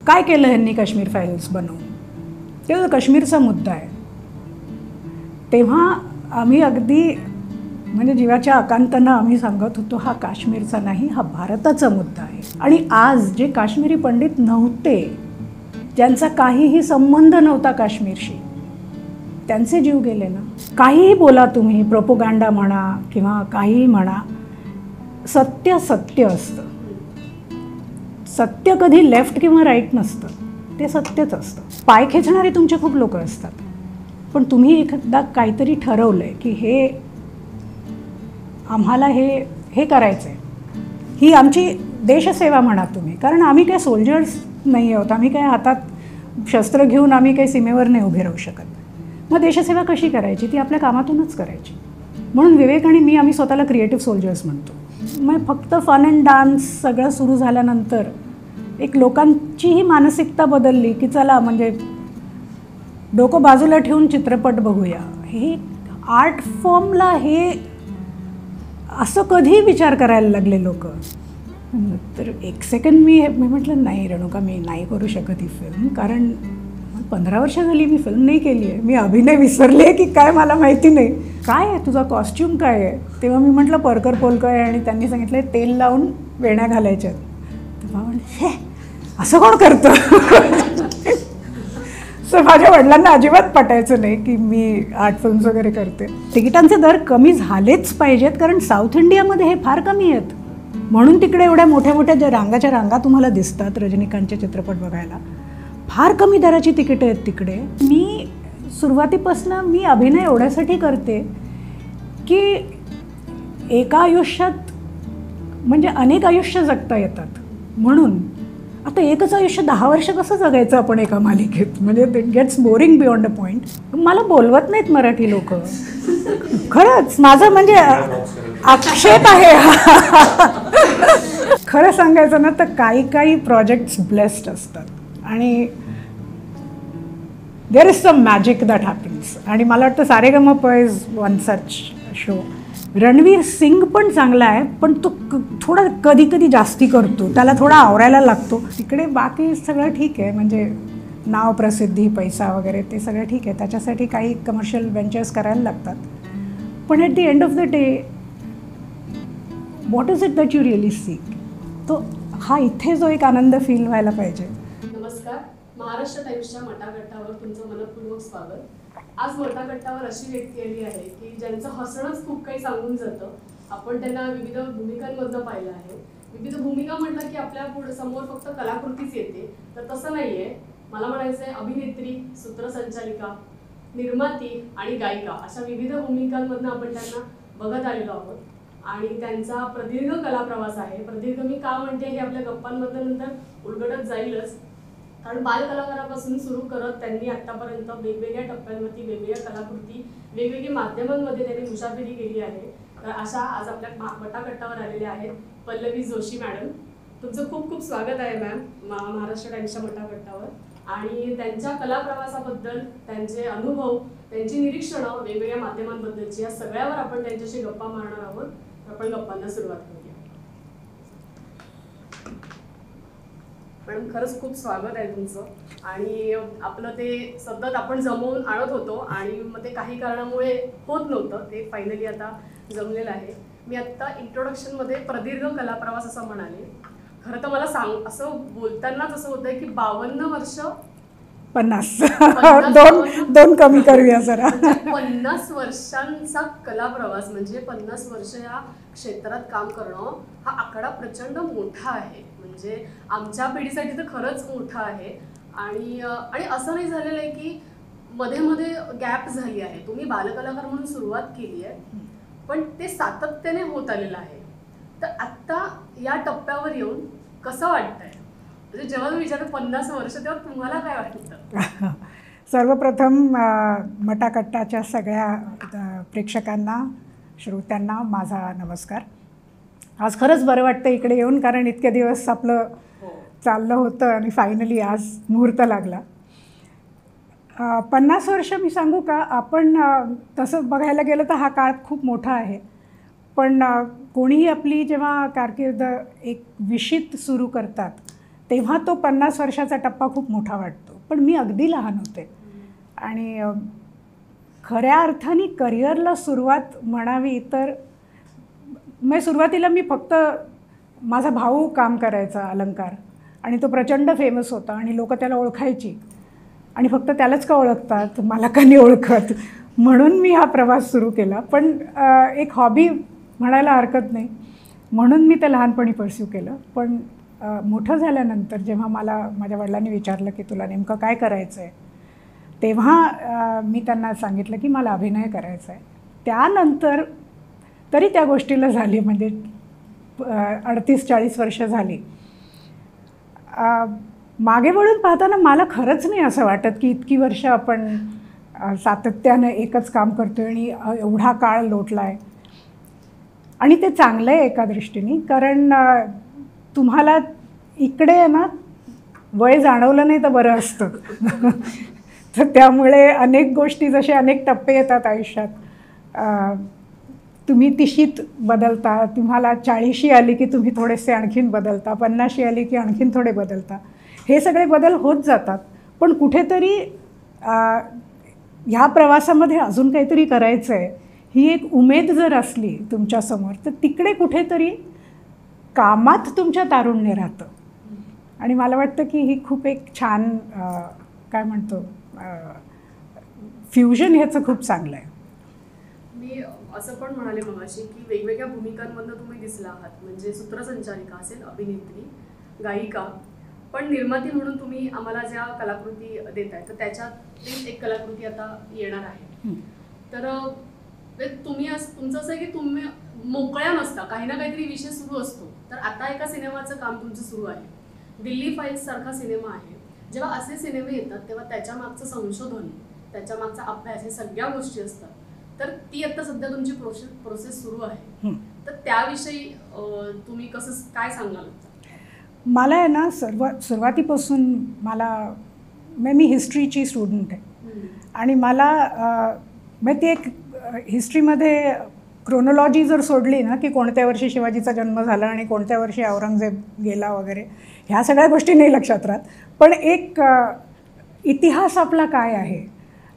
काय केलं ह्यांनी काश्मीर फाईल्स बनवून, तेव्हा काश्मीरचा मुद्दा आहे. तेव्हा आम्ही अगदी म्हणजे जीवाच्या आकांतानं आम्ही सांगत होतो हा काश्मीरचा नाही, हा भारताचा मुद्दा आहे. आणि आज जे काश्मीरी पंडित नव्हते, ज्यांचा काहीही संबंध नव्हता काश्मीरशी, त्यांचे जीव गेले ना. काहीही बोला तुम्ही, प्रोपोगंडा म्हणा किंवा काहीही म्हणा, सत्य सत्य असतं. सत्य कधी लेफ्ट किंवा राईट नसतं, ते सत्यच असतं. पाय खेचणारे तुमचे खूप लोक असतात, पण तुम्ही एकदा काहीतरी ठरवलं आहे की हे आम्हाला हे करायचं आहे, ही आमची देशसेवा म्हणा तुम्ही. कारण आम्ही काय सोल्जर्स नाही आहोत, आम्ही काय हातात शस्त्र घेऊन आम्ही काही सीमेवर नाही उभे राहू शकत. मग देशसेवा कशी करायची, ती आपल्या कामातूनच करायची. म्हणून विवेक आणि मी आम्ही स्वतःला क्रिएटिव्ह सोल्जर्स म्हणतो. मग फक्त फन अँड डान्स सगळं सुरू झाल्यानंतर एक लोकांचीही मानसिकता बदलली की चला म्हणजे डोकं बाजूला ठेवून चित्रपट बघूया. हे आर्ट फॉर्मला हे असं कधी विचार करायला लागले लोक. तर एक सेकंड मी म्हटलं नाही रेणुका, मी नाही करू शकत ही फिल्म, कारण 15 वर्ष झाली मी फिल्म नाही केली आहे. मी अभिनय विसरले आहे की काय मला माहिती नाही. काय आहे तुझा कॉस्ट्यूम काय आहे. तेव्हा मी म्हटलं परकर पोलकर आहे, आणि त्यांनी सांगितलं तेल लावून वेण्या घालायच्यात. तेव्हा म्हटलं हे असं कोण करतं. सो माझ्या वडिलांना अजिबात पटायचं नाही की मी आर्ट फिल्म्स वगैरे करते. तिकिटांचे दर कमी झालेच पाहिजेत, कारण साऊथ इंडियामध्ये हे फार कमी आहेत. म्हणून तिकडे एवढ्या मोठ्या मोठ्या ज्या रांगाच्या रांगा तुम्हाला दिसतात रजनीकांतचे चित्रपट बघायला, फार कमी दराची तिकीटं आहेत तिकडे. मी सुरुवातीपासून मी अभिनय एवढ्यासाठी करते की एका आयुष्यात म्हणजे अनेक आयुष्य जगता येतात. म्हणून आता एकच आयुष्य 10 वर्ष कसं जगायचं आपण एका मालिकेत, म्हणजे it gets boring beyond a point. मला बोलवत नाहीत मराठी लोक, खरंच माझं म्हणजे आक्षेप आहे. खरं सांगायचं ना तर काही प्रोजेक्ट्स ब्लेस्ड असतात आणि there is some magic that happens. आणि मला वाटतं Sa Re Ga Ma Pa is one such show. Ranveer Singh पण चांगला आहे, पण तो थोडा कधी कधी जास्ती करतो, त्याला थोडा आवरायला लागतो. तिकडे बाकी सगळं ठीक आहे, म्हणजे नाव, प्रसिद्धी, पैसा वगैरे ते सगळं ठीक आहे. त्याच्यासाठी काही कमर्शियल व्हेंचर्स करायला लागतात. पण at the end of the day what is it that you really sick, तो हा इथे जो एक आनंद फील व्हायला पाहिजे. नमस्कार, महाराष्ट्र टाइम्सच्या मटागटावर तुमचं मनपूर्वक स्वागत. आज मटागटावर अशी व्यक्ती आली आहे की ज्यांचं हसणंच खूप काही सांगून जातं. आपण त्यांना विविध भूमिकांमधनं पाहिलं आहे. विविध भूमिका म्हटलं की आपल्या पुढे समोर फक्त कलाकृतीच येते, तर तसं नाही आहे. मला म्हणायचं आहे अभिनेत्री, सूत्रसंचालिका, निर्माती आणि गायिका अशा विविध भूमिकांमधनं आपण त्यांना बघत आलेलो आहोत. आणि त्यांचा प्रदीर्घ कलाप्रवास आहे. प्रदीर्घ मी का म्हणते हे आपल्या गप्पांमधनं नंतर उलगडत जाईलच. कारण बालकलाकारापासून सुरू करत त्यांनी आत्तापर्यंत वेगवेगळ्या टप्प्यांवरती वेगवेगळ्या कलाकृती, वेगवेगळ्या माध्यमांमध्ये त्यांनी मुसाफिरी केली आहे. तर अशा आज आपल्या मटागटावर आलेल्या आहेत पल्लवी जोशी मॅडम. तुमचं खूप खूप स्वागत आहे मॅम महाराष्ट्र टाइम्सच्या मटागटावर. आणि त्यांच्या कलाप्रवासाबद्दल, त्यांचे अनुभव, त्यांची निरीक्षणं, वेगवेगळ्या माध्यमांबद्दलची, या सगळ्यावर आपण त्यांच्याशी गप्पा मारणार आहोत. आपण गप्पांना सुरुवात करूया. मॅडम खरंच खूप स्वागत आहे तुमचं. आणि आपलं ते सतत आपण जमवून आणत होतो आणि मग ते काही कारणामुळे होत नव्हतं, ते फायनली आता जमलेलं आहे. मी आत्ता इंट्रोडक्शनमध्ये प्रदीर्घ कलाप्रवास असं म्हणाले. खरं तर मला असं बोलतानाच असं होतंय की 52 वर्ष 50 दोन कमी करूया जरा. 50 वर्षांचा कलाप्रवास म्हणजे 50 वर्ष या क्षेत्रात काम करणं, हा आकडा प्रचंड मोठा आहे. म्हणजे आमच्या पिढीसाठी तर खरंच मोठा आहे. आणि असं नाही झालेलं आहे की मध्ये मध्ये गॅप झाली आहे. तुम्ही बालकलाकार म्हणून सुरुवात केली आहे, पण ते सातत्याने होत आलेलं आहे. तर आत्ता या टप्प्यावर येऊन कसं वाटतंय, म्हणजे जेव्हा तुम्ही विचारता 50 वर्ष तेव्हा तुम्हाला काय वाटतं? सर्वप्रथम मटागटाच्या सगळ्या प्रेक्षकांना, श्रोत्यांना माझा नमस्कार. आज खरंच बरं वाटतं इकडे येऊन, कारण इतके दिवस आपलं चाललं होतं आणि फायनली आज मुहूर्त लागला. 50 वर्ष मी सांगू का, आपण तसं बघायला गेलं तर हा काळ खूप मोठा आहे. पण कोणीही आपली जेव्हा कारकीर्द एक विशित सुरू करतात तेव्हा तो 50 वर्षाचा टप्पा खूप मोठा वाटतो, पण मी अगदी लहान होते. आणि खऱ्या अर्थाने करिअरला सुरुवात म्हणावी तर मग सुरुवातीला मी फक्त माझा भाऊ काम करायचा अलंकार, आणि तो प्रचंड फेमस होता आणि लोक त्याला ओळखायची, आणि फक्त त्यालाच का ओळखतात, मला का नाही ओळखत, म्हणून मी हा प्रवास सुरू केला. पण एक हॉबी म्हणायला हरकत नाही, म्हणून मी ते लहानपणी परस्यू केलं. पण मोठं झाल्यानंतर जेव्हा मला माझ्या वडिलांनी विचारलं की तुला नेमकं काय करायचं आहे, तेव्हा मी त्यांना सांगितलं की मला अभिनय करायचा आहे. त्यानंतर तरी त्या गोष्टीला झाली म्हणजे 38-40 वर्ष झाली. मागे वळून पाहताना मला खरंच नाही असं वाटत की इतकी वर्ष आपण सातत्यानं एकच काम करतो आणि एवढा काळ लोटला आहे. आणि ते चांगलं आहे एका दृष्टीने, कारण तुम्हाला इकडे ना वय जाणवलं नाही तर बरं असतं. तर त्यामुळे अनेक गोष्टी, जसे अनेक टप्पे येतात आयुष्यात, तुम्ही 30शीत बदलता, तुम्हाला 40शी आली की तुम्ही थोडेसे आणखीन बदलता, 50शी आली की आणखीन थोडे बदलता, हे सगळे बदल होत जातात. पण कुठेतरी ह्या प्रवासामध्ये अजून काहीतरी करायचं आहे ही एक उमेद जर असली तुमच्यासमोर, तर तिकडे कुठेतरी कामात तुमच्या तारुण्य राहतं. आणि मला वाटतं की ही खूप एक छान काय म्हणतो फ्युजन ह्याचं खूप चांगलं आहे. मी असं पण म्हणाले मगाशी की वेगवेगळ्या भूमिकांमधनं तुम्ही दिसला आहात, म्हणजे सूत्रसंचालिका असेल, अभिनेत्री, गायिका, पण निर्माती म्हणून तुम्ही आम्हाला ज्या कलाकृती देत आहे तर त्याच्यात एक कलाकृती आता येणार आहे. तर तुम्ही तुमचं असं आहे की तुम्ही मोकळ्या नसता, काही ना काहीतरी विषय सुरू असतो. तर आता एका सिनेमाचं काम तुमचं सुरू आहे, दिल्ली फाईल्स सारखा सिनेमा आहे. जेव्हा असे सिनेमे येतात तेव्हा त्याच्या मागचं संशोधन, त्याच्या मागचा अभ्यास, हे सगळ्या गोष्टी असतात. तर ती आता सध्या तुमची प्रोसेस सुरू आहे, तर त्याविषयी तुम्ही कसं काय सांगाल? मला आहे ना सुरुवातीपासून मी हिस्ट्रीची स्टुडंट आहे, आणि मला मग ती एक हिस्ट्रीमध्ये क्रोनॉलॉजी जर सोडली ना की कोणत्या वर्षी शिवाजीचा जन्म झाला आणि कोणत्या वर्षी औरंगजेब गेला वगैरे, ह्या सगळ्या गोष्टी नाही लक्षात राहत. पण एक इतिहास आपला काय आहे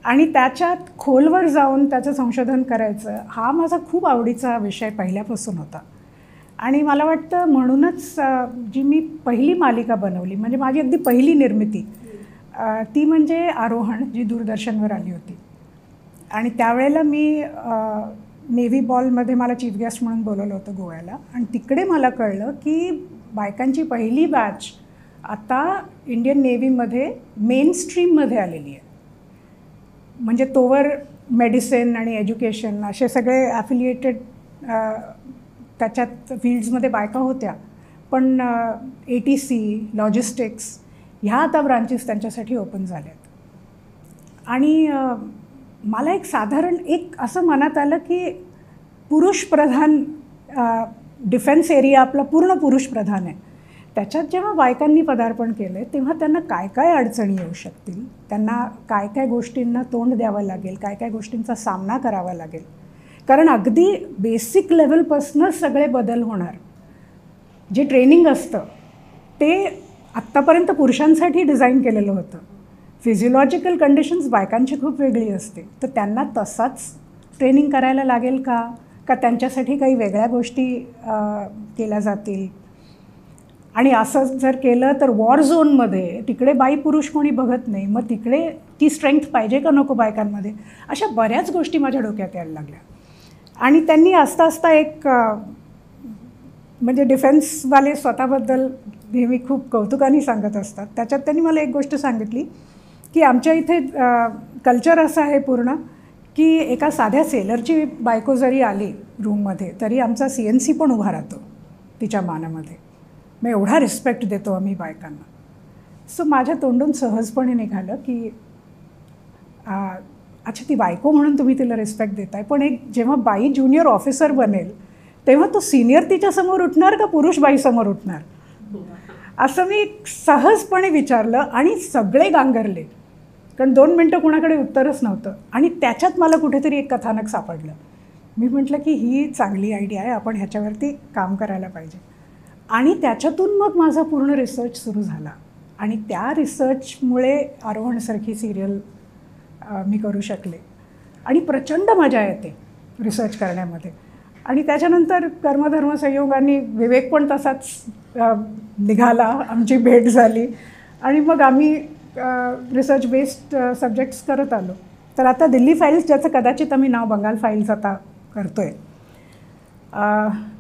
आणि त्याच्यात खोलवर जाऊन त्याचं संशोधन करायचं, हा माझा खूप आवडीचा विषय पहिल्यापासून होता. आणि मला वाटतं म्हणूनच जी मी पहिली मालिका बनवली, म्हणजे माझी अगदी पहिली निर्मिती, ती म्हणजे आरोहण, जी दूरदर्शनवर आली होती. आणि त्यावेळेला मी नेव्ही बॉलमध्ये मला चीफ गेस्ट म्हणून बोलवलं होतं गोव्याला, आणि तिकडे मला कळलं की बायकांची पहिली बॅच आता इंडियन नेव्हीमध्ये मेन स्ट्रीममध्ये आलेली आहे. म्हणजे तोवर मेडिसिन आणि एज्युकेशन असे सगळे ॲफिलिएटेड त्याच्यात फील्ड्समध्ये बायका होत्या, पण ATC, लॉजिस्टिक्स ह्या आता ब्रांचेस त्यांच्यासाठी ओपन झाल्यात. आणि मला एक साधारण असं मनात आलं की पुरुषप्रधान डिफेन्स एरिया आपला पूर्ण पुरुषप्रधान आहे, त्याच्यात जेव्हा बायकांनी पदार्पण केलं तेव्हा त्यांना काय काय अडचणी येऊ शकतील, त्यांना काय काय गोष्टींना तोंड द्यावं लागेल, काय काय गोष्टींचा सामना करावा लागेल. कारण अगदी बेसिक लेवलपासूनच सगळे बदल होणार. जे ट्रेनिंग असतं ते आत्तापर्यंत पुरुषांसाठी डिझाईन केलेलं होतं. फिजिओलॉजिकल कंडिशन्स बायकांची खूप वेगळी असते, तर त्यांना तसाच ट्रेनिंग करायला लागेल का त्यांच्यासाठी काही वेगळ्या गोष्टी केल्या जातील. आणि असं जर केलं तर वॉर झोनमध्ये तिकडे बाई पुरुष कोणी बघत नाही, मग तिकडे ती स्ट्रेंथ पाहिजे का नको बायकांमध्ये, अशा बऱ्याच गोष्टी माझ्या डोक्यात यायला लागल्या. आणि त्यांनी आस्ता आस्ता एक म्हणजे डिफेन्सवाले स्वतःबद्दल नेहमी खूप कौतुकाने सांगत असतात, त्याच्यात त्यांनी मला एक गोष्ट सांगितली की आमच्या इथे कल्चर असं आहे पूर्ण की एका साध्या सेलरची बायको जरी आली रूममध्ये तरी आमचा CNC पण उभा राहतो तिच्या मानामध्ये. मग एवढा रिस्पेक्ट देतो आम्ही बायकांना. सो माझ्या तोंडून सहजपणे निघालं की अच्छा, ती बायको म्हणून तुम्ही तिला रिस्पेक्ट देताय, पण एक जेव्हा बाई ज्युनियर ऑफिसर बनेल तेव्हा तो सिनियर तिच्यासमोर उठणार का पुरुष बाईसमोर उठणार, असं मी सहजपणे विचारलं. आणि सगळे गांगरले, कारण 2 मिनटं कुणाकडे उत्तरच नव्हतं. आणि त्याच्यात मला कुठेतरी एक कथानक सापडलं. मी म्हटलं की ही चांगली आयडिया आहे, आपण ह्याच्यावरती काम करायला पाहिजे. आणि त्याच्यातून मग माझा पूर्ण रिसर्च सुरू झाला आणि त्या रिसर्चमुळे आरोहणसारखी सिरियल मी करू शकले आणि प्रचंड मजा येते रिसर्च करण्यामध्ये. आणि त्याच्यानंतर कर्मधर्म संयोगाने विवेक पण तसाच निघाला, आमची भेट झाली आणि मग आम्ही रिसर्च बेस्ड सब्जेक्ट्स करत आलो. तर आता दिल्ली फाईल्स, ज्याचं कदाचित आम्ही नाव बंगाल फाईल्स आता करतो आहे,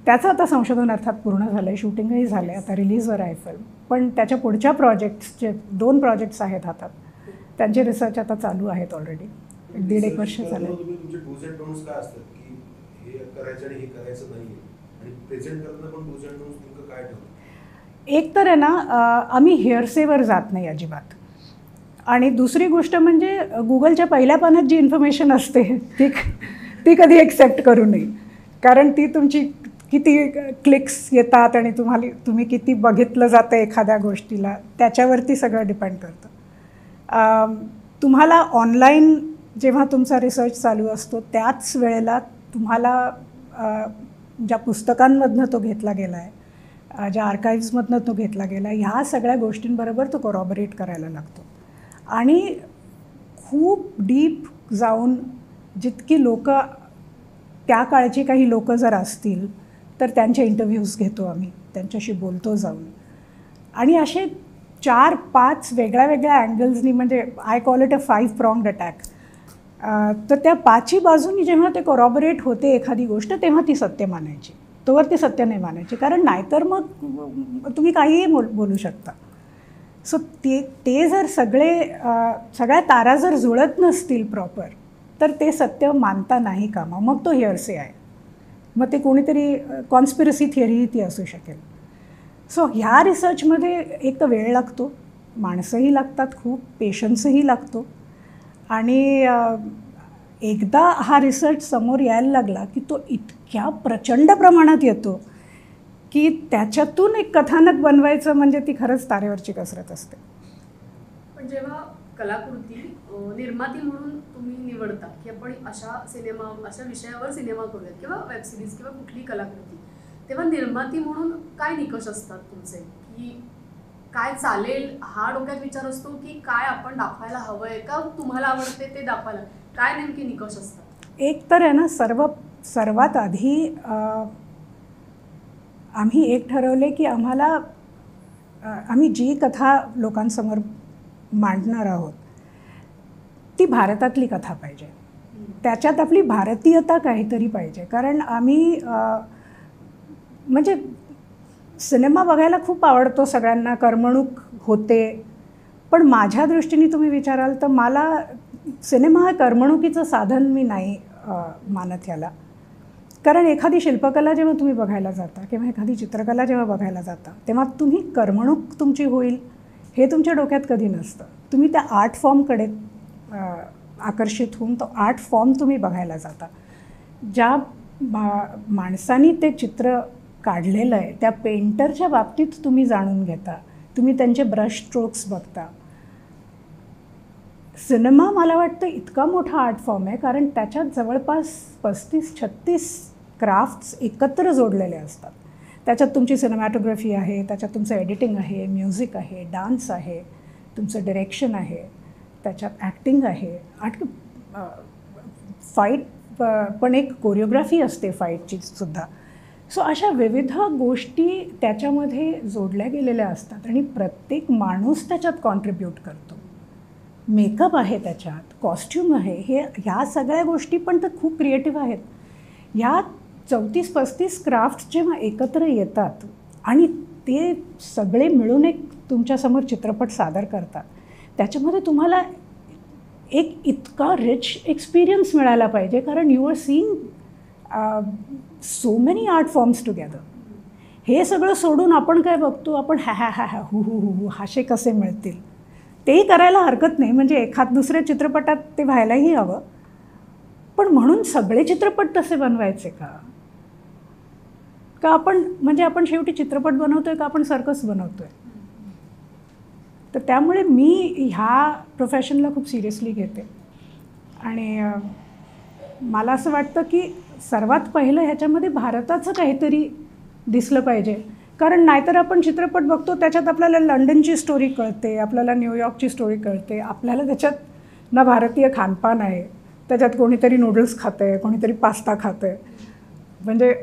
त्याचं आता संशोधन अर्थात पूर्ण झालं आहे, शूटिंगही झालं आहे, आता रिलीजवर आहे फिल्म. पण त्याच्या पुढच्या प्रोजेक्ट्स, जे 2 प्रोजेक्ट्स आहेत हातात, त्यांचे रिसर्च आता चालू आहेत ऑलरेडी. 1.5 वर्ष झाले. तुमचे डूज अँड डोंट्स काय असतात की हे करायचं आणि हे करायचं नाही, आणि प्रेझेंट करताना पण डूज अँड डोंट्स नेमकं काय ठेवतं? एक तर आहे ना, आम्ही हेअरसेवर जात नाही अजिबात. आणि दुसरी गोष्ट म्हणजे गुगलच्या पहिल्या पानात जी इन्फॉर्मेशन असते ती कधी एक्सेप्ट करू नये, कारण ती तुमची किती क्लिक्स येतात आणि तुम्ही किती बघितलं जातं एखाद्या गोष्टीला, त्याच्यावरती सगळं डिपेंड करतं. तुम्हाला ऑनलाईन जेव्हा तुमचा रिसर्च चालू असतो त्याच वेळेला तुम्हाला ज्या पुस्तकांमधनं तो घेतला गेला आहे, ज्या आर्काईव्समधनं तो घेतला गेला, ह्या सगळ्या गोष्टींबरोबर तो कोरॉबरेट करायला लागतो. आणि खूप डीप जाऊन जितकी लोकं, त्या काळची काही लोकं जर असतील तर त्यांचे इंटरव्ह्यूज घेतो आम्ही, त्यांच्याशी बोलतो जाऊन. आणि असे 4-5 वेगळ्या वेगळ्या अँगल्सनी, म्हणजे I call it a 5 pronged attack. तर त्या 5ही बाजूनी जेव्हा ते कोरॉबरेट होते एखादी गोष्ट, तेव्हा ती सत्य मानायची, तोवर ती सत्य नाही मानायची, कारण नाहीतर मग तुम्ही काहीही बोलू शकता. सो ते जर सगळ्या तारा जर जुळत नसतील प्रॉपर, तर ते सत्य मानता नाही कामा, मग तो हिअरसे आहे. मग ते कोणीतरी कॉन्स्पिरसी थिअरी ती असू शकेल. सो ह्या रिसर्चमध्ये एक तर वेळ लागतो, माणसंही लागतात, खूप पेशन्सही लागतो. आणि एकदा हा रिसर्च समोर यायला लागला की तो इतक्या प्रचंड प्रमाणात येतो की त्याच्यातून एक कथानक बनवायचं म्हणजे ती खरंच तारेवरची कसरत असते. पण जेव्हा कलाकृती निर्माती म्हणून तुम्ही निवडता की आपण अशा विषयावर सिनेमा करूयात किंवा वेब सिरीज किंवा कुठली कलाकृती, तेव्हा निर्माती म्हणून काय निकष असतात तुमचे, की काय चालेल हा डोक्यात विचार असतो, की काय आपण दाखवायला हवंय, का तुम्हाला आवडते ते दाखवायला, काय नेमके निकष असतात? एक तर आहे ना, सर्वात आधी आम्ही एक ठरवले की आम्ही जी कथा लोकांसमोर मांडणार आहोत ती भारतातली कथा पाहिजे, त्याच्यात आपली भारतीयता काहीतरी पाहिजे. कारण आम्ही म्हणजे सिनेमा बघायला खूप आवडतो सगळ्यांना, करमणूक होते, पण माझ्या दृष्टीने तुम्ही विचाराल तर मला सिनेमा हा करमणुकीचं साधन मी नाही मानत याला. कारण एखादी शिल्पकला जेव्हा तुम्ही बघायला जाता किंवा एखादी चित्रकला जेव्हा बघायला जाता, तेव्हा तुम्ही करमणूक तुमची होईल हे तुमच्या डोक्यात कधी नसतं. तुम्ही त्या आर्ट फॉर्मकडे आकर्षित होऊन तो आर्ट फॉर्म तुम्ही बघायला जाता. ज्या माणसांनी ते चित्र काढलेलं आहे त्या पेंटरच्या बाबतीत तुम्ही जाणून घेता, तुम्ही त्यांचे ब्रश स्ट्रोक्स बघता. सिनेमा मला वाटतं इतका मोठा आर्ट फॉर्म आहे कारण त्याच्यात जवळपास 35-36 क्राफ्ट्स एकत्र जोडलेले असतात. त्याच्यात तुमची सिनेमॅटोग्राफी आहे, त्याच्यात तुमचं एडिटिंग आहे, म्युझिक आहे, डान्स आहे, तुमचं डिरेक्शन आहे, त्याच्यात ॲक्टिंग आहे, फाईट पण एक कोरिओग्राफी असते फाईटची सुद्धा. सो अशा विविध गोष्टी त्याच्यामध्ये जोडल्या गेलेल्या असतात आणि प्रत्येक माणूस त्याच्यात कॉन्ट्रीब्यूट करतो. मेकअप आहे, त्याच्यात कॉस्ट्यूम आहे, ह्या सगळ्या गोष्टी पण तर खूप क्रिएटिव्ह आहेत. ह्या 34-35 क्राफ्ट्स जेव्हा एकत्र येतात आणि ते सगळे मिळून एक तुमच्यासमोर चित्रपट सादर करतात, त्याच्यामध्ये तुम्हाला एक इतका रिच एक्सपिरियन्स मिळायला पाहिजे, कारण you are seeing so many art forms together. हे सगळं सोडून आपण काय बघतो, आपण हा हु हाशे कसे मिळतील तेही करायला हरकत नाही, म्हणजे एखाद दुसऱ्या चित्रपटात ते व्हायलाही हवं, पण म्हणून सगळे चित्रपट तसे बनवायचे का आपण शेवटी चित्रपट बनवतोय का आपण सर्कस बनवतोय. तर त्यामुळे मी ह्या प्रोफेशनला खूप सिरियसली घेते आणि मला असं वाटतं की सर्वात पहिलं ह्याच्यामध्ये भारताचं काहीतरी दिसलं पाहिजे, कारण नाहीतर आपण चित्रपट बघतो त्याच्यात आपल्याला लंडनची स्टोरी कळते, आपल्याला न्यूयॉर्कची स्टोरी कळते, आपल्याला त्याच्यात ना भारतीय खानपान आहे, त्याच्यात कोणीतरी नूडल्स खातं आहे, कोणीतरी पास्ता खातं आहे. म्हणजे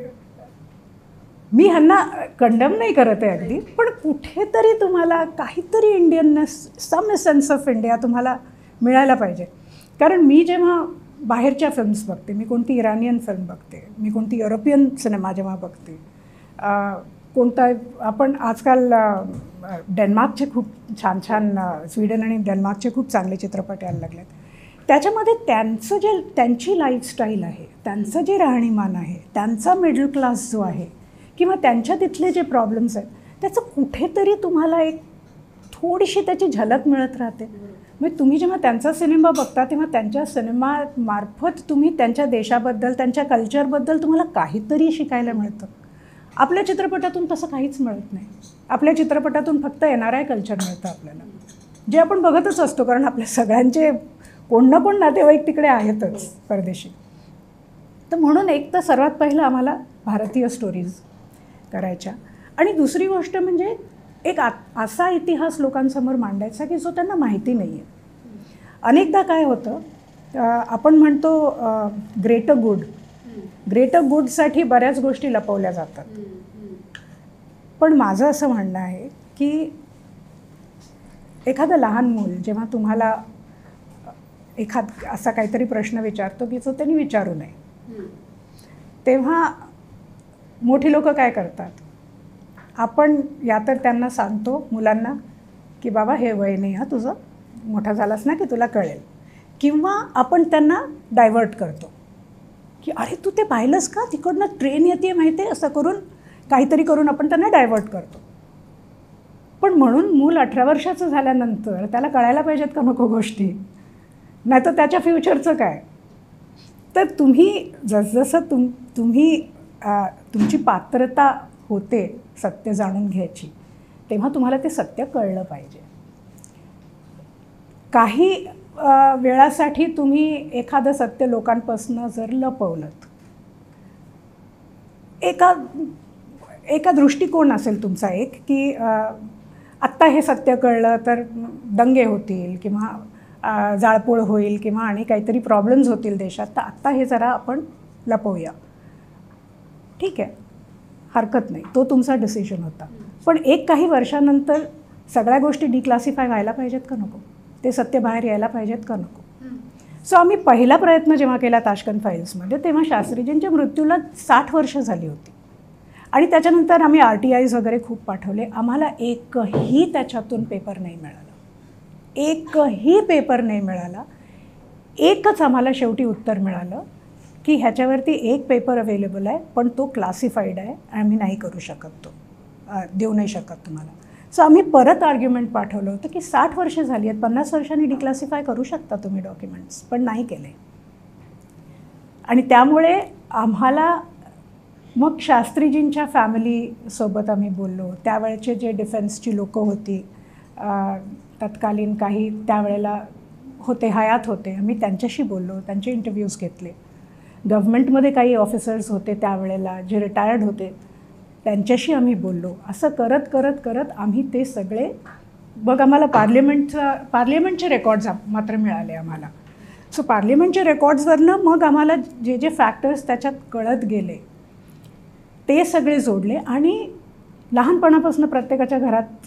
मी ह्यांना कंडम नाही करत आहे अगदी, पण कुठेतरी तुम्हाला काहीतरी Indianness, some sense of India तुम्हाला मिळायला पाहिजे. कारण मी जेव्हा बाहेरच्या फिल्म्स बघते, मी कोणती इराणियन फिल्म बघते, मी कोणती युरोपियन सिनेमा जेव्हा बघते, कोणता आपण आजकाल डेन्मार्कचे खूप छान छान, स्वीडन आणि डेन्मार्कचे खूप चांगले चित्रपट यायला लागले आहेत. त्याच्यामध्ये त्यांचं जे त्यांची लाईफस्टाईल आहे, त्यांचं जे राहणीमान आहे, त्यांचा मिडल क्लास जो आहे किंवा त्यांच्या तिथले जे प्रॉब्लेम्स आहेत, त्याचं कुठेतरी तुम्हाला एक थोडीशी त्याची झलक मिळत राहते. म्हणजे तुम्ही जेव्हा त्यांचा सिनेमा बघता तेव्हा त्यांच्या सिनेमामार्फत तुम्ही त्यांच्या देशाबद्दल, त्यांच्या कल्चरबद्दल तुम्हाला काहीतरी शिकायला मिळतं. आपल्या चित्रपटातून तसं काहीच मिळत नाही. आपल्या चित्रपटातून फक्त NRI कल्चर मिळतं आपल्याला, जे आपण बघतच असतो, कारण आपल्या सगळ्यांचे कोण ना कोण नातेवाईक तिकडे आहेतच परदेशी. तर म्हणून एक तर सर्वात पहिलं आम्हाला भारतीय स्टोरीज करायच्या, आणि दुसरी गोष्ट म्हणजे एक असा इतिहास लोकांसमोर मांडायचा की जो त्यांना माहिती नाही आहे. अनेकदा काय होतं, आपण म्हणतो ग्रेटर गुडसाठी बऱ्याच गोष्टी लपवल्या जातात. पण माझं असं म्हणणं आहे की एखादं लहान मूल जेव्हा तुम्हाला असा काहीतरी प्रश्न विचारतो की जो त्यांनी विचारू नये, तेव्हा मोठी लोकं काय करतात, आपण या तर त्यांना सांगतो मुलांना की बाबा हे वय नाही, तुझं मोठा झालास ना की तुला कळेल, किंवा आपण त्यांना डायव्हर्ट करतो की अरे तू ते पाहिलंस का, तिकडनं ट्रेन येते माहिती आहे, असं करून काहीतरी करून आपण त्यांना डायव्हर्ट करतो. पण म्हणून मूल 18 वर्षाचं झाल्यानंतर त्याला कळायला पाहिजेत का नको गोष्टी, नाही तर त्याच्या फ्युचरचं काय. तर तुम्ही जसजसं तुम्ही तुमची पात्रता होते सत्य जाणून घ्यायची, तेव्हा तुम्हाला ते सत्य कळलं पाहिजे. काही वेळासाठी तुम्ही एखादं सत्य लोकांपासून जर लपवलं, एका दृष्टिकोन असेल तुमचा एक की आत्ता हे सत्य कळलं तर दंगे होतील किंवा जाळपोळ होईल किंवा आणि काहीतरी प्रॉब्लेम्स होतील देशात, तर आत्ता हे जरा आपण लपवूया. ठीक आहे, हरकत नाही, तो तुमचा डिसिजन होता. पण काही वर्षानंतर सगळ्या गोष्टी डिक्लासिफाय व्हायला पाहिजेत का नको, ते सत्य बाहेर यायला पाहिजेत का नको. सो आम्ही पहिला प्रयत्न जेव्हा केला ताशकंद फाईल्समध्ये, तेव्हा शास्त्रीजींच्या मृत्यूला 60 वर्ष झाली होती, आणि त्याच्यानंतर आम्ही RTIs वगैरे खूप पाठवले. आम्हाला एकही त्याच्यातून पेपर नाही मिळाला, एकही पेपर नाही मिळाला. एकच आम्हाला शेवटी उत्तर मिळालं की ह्याच्यावरती एक पेपर अवेलेबल आहे, पण तो क्लासिफाईड आहे, आम्ही नाही करू शकत, तो देऊ नाही शकत तुम्हाला. सो आम्ही परत आर्ग्युमेंट पाठवलं होतं की 60 वर्ष झाली आहेत, 50 वर्षांनी डिक्लासिफाय करू शकता तुम्ही डॉक्युमेंट्स, पण नाही केले. आणि त्यामुळे आम्हाला मग शास्त्रीजींच्या फॅमिलीसोबत आम्ही बोललो. त्यावेळेचे जे डिफेन्सची लोकं होती, तत्कालीन काही त्यावेळेला होते, हयात होते, आम्ही त्यांच्याशी बोललो, त्यांचे इंटरव्ह्यूज घेतले. गव्हर्मेंटमध्ये काही ऑफिसर्स होते त्यावेळेला जे रिटायर्ड होते, त्यांच्याशी आम्ही बोललो. असं करत करत करत आम्ही ते सगळे, मग आम्हाला पार्लिमेंटचे रेकॉर्ड्स मात्र मिळाले आम्हाला. सो पार्लिमेंटच्या रेकॉर्ड्सवरनं मग आम्हाला जे जे फॅक्टर्स त्याच्यात कळत गेले ते सगळे जोडले, आणि लहानपणापासून प्रत्येकाच्या घरात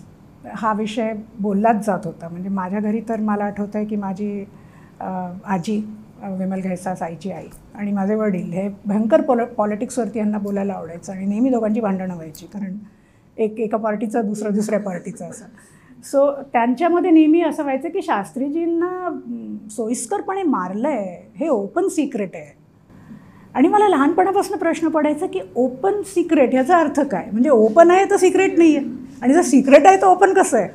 हा विषय बोललाच जात होता. म्हणजे माझ्या घरी तर मला आठवतं आहे की माझी आजी विमल घैसास, आईची आई, आणि माझे वडील हे भयंकर पॉलिटिक्सवरती यांना बोलायला आवडायचं, आणि नेहमी दोघांची भांडणं व्हायची, कारण एका पार्टीचा दुसऱ्या पार्टीचा असं. सो त्यांच्यामध्ये नेहमी असं व्हायचं की शास्त्रीजींना सोयीस्करपणे मारलं आहे हे ओपन सिक्रेट आहे. आणि मला लहानपणापासून प्रश्न पडायचा की ओपन सिक्रेट ह्याचा अर्थ काय, म्हणजे ओपन आहे तर सिक्रेट नाही आहे, आणि जर सिक्रेट आहे तर ओपन कसं आहे.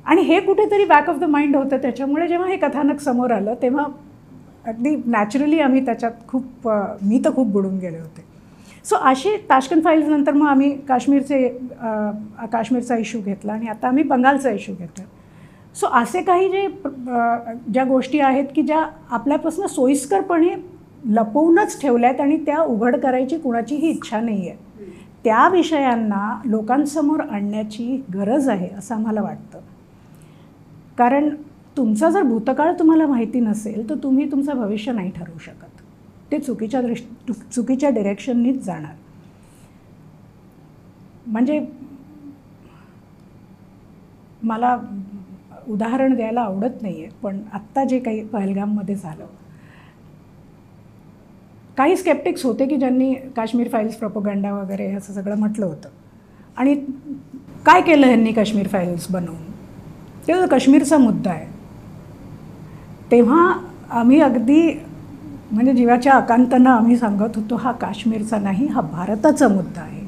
आणि हे कुठेतरी बॅक ऑफ द माइंड होतं. त्याच्यामुळे जेव्हा हे कथानक समोर आलं तेव्हा अगदी नॅचरली आम्ही त्याच्यात मी तर खूप बुडून गेले होते. सो अशी ताशकंद फाईल्स नंतर मग आम्ही काश्मीरचा इश्यू घेतला, आणि आता आम्ही बंगालचा इश्यू घेतला. सो असे काही ज्या गोष्टी आहेत की ज्या आपल्यापासून सोयीस्करपणे लपवूनच ठेवल्या आहेत, आणि त्या उघड करायची कुणाचीही इच्छा नाही आहे, त्या विषयांना लोकांसमोर आणण्याची गरज आहे असं आम्हाला वाटतं. कारण तुमचा जर भूतकाळ तुम्हाला माहिती नसेल तर तुम्ही तुमचं भविष्य नाही ठरवू शकत. ते चुकीच्या डिरेक्शननीच जाणार. म्हणजे मला उदाहरण द्यायला आवडत नाही आहे, पण आत्ता जे काही पहलगाममध्ये झालं, काही स्केप्टिक्स होते की ज्यांनी काश्मीर फाईल्स प्रोपोगंडा वगैरे असं सगळं म्हटलं होतं. आणि काय केलं ह्यांनी काश्मीर फाईल्स बनवून? ते काश्मीरचा मुद्दा आहे. तेव्हा आम्ही अगदी म्हणजे जीवाच्या आकांतानं आम्ही सांगत होतो हा काश्मीरचा नाही, हा भारताचा मुद्दा आहे.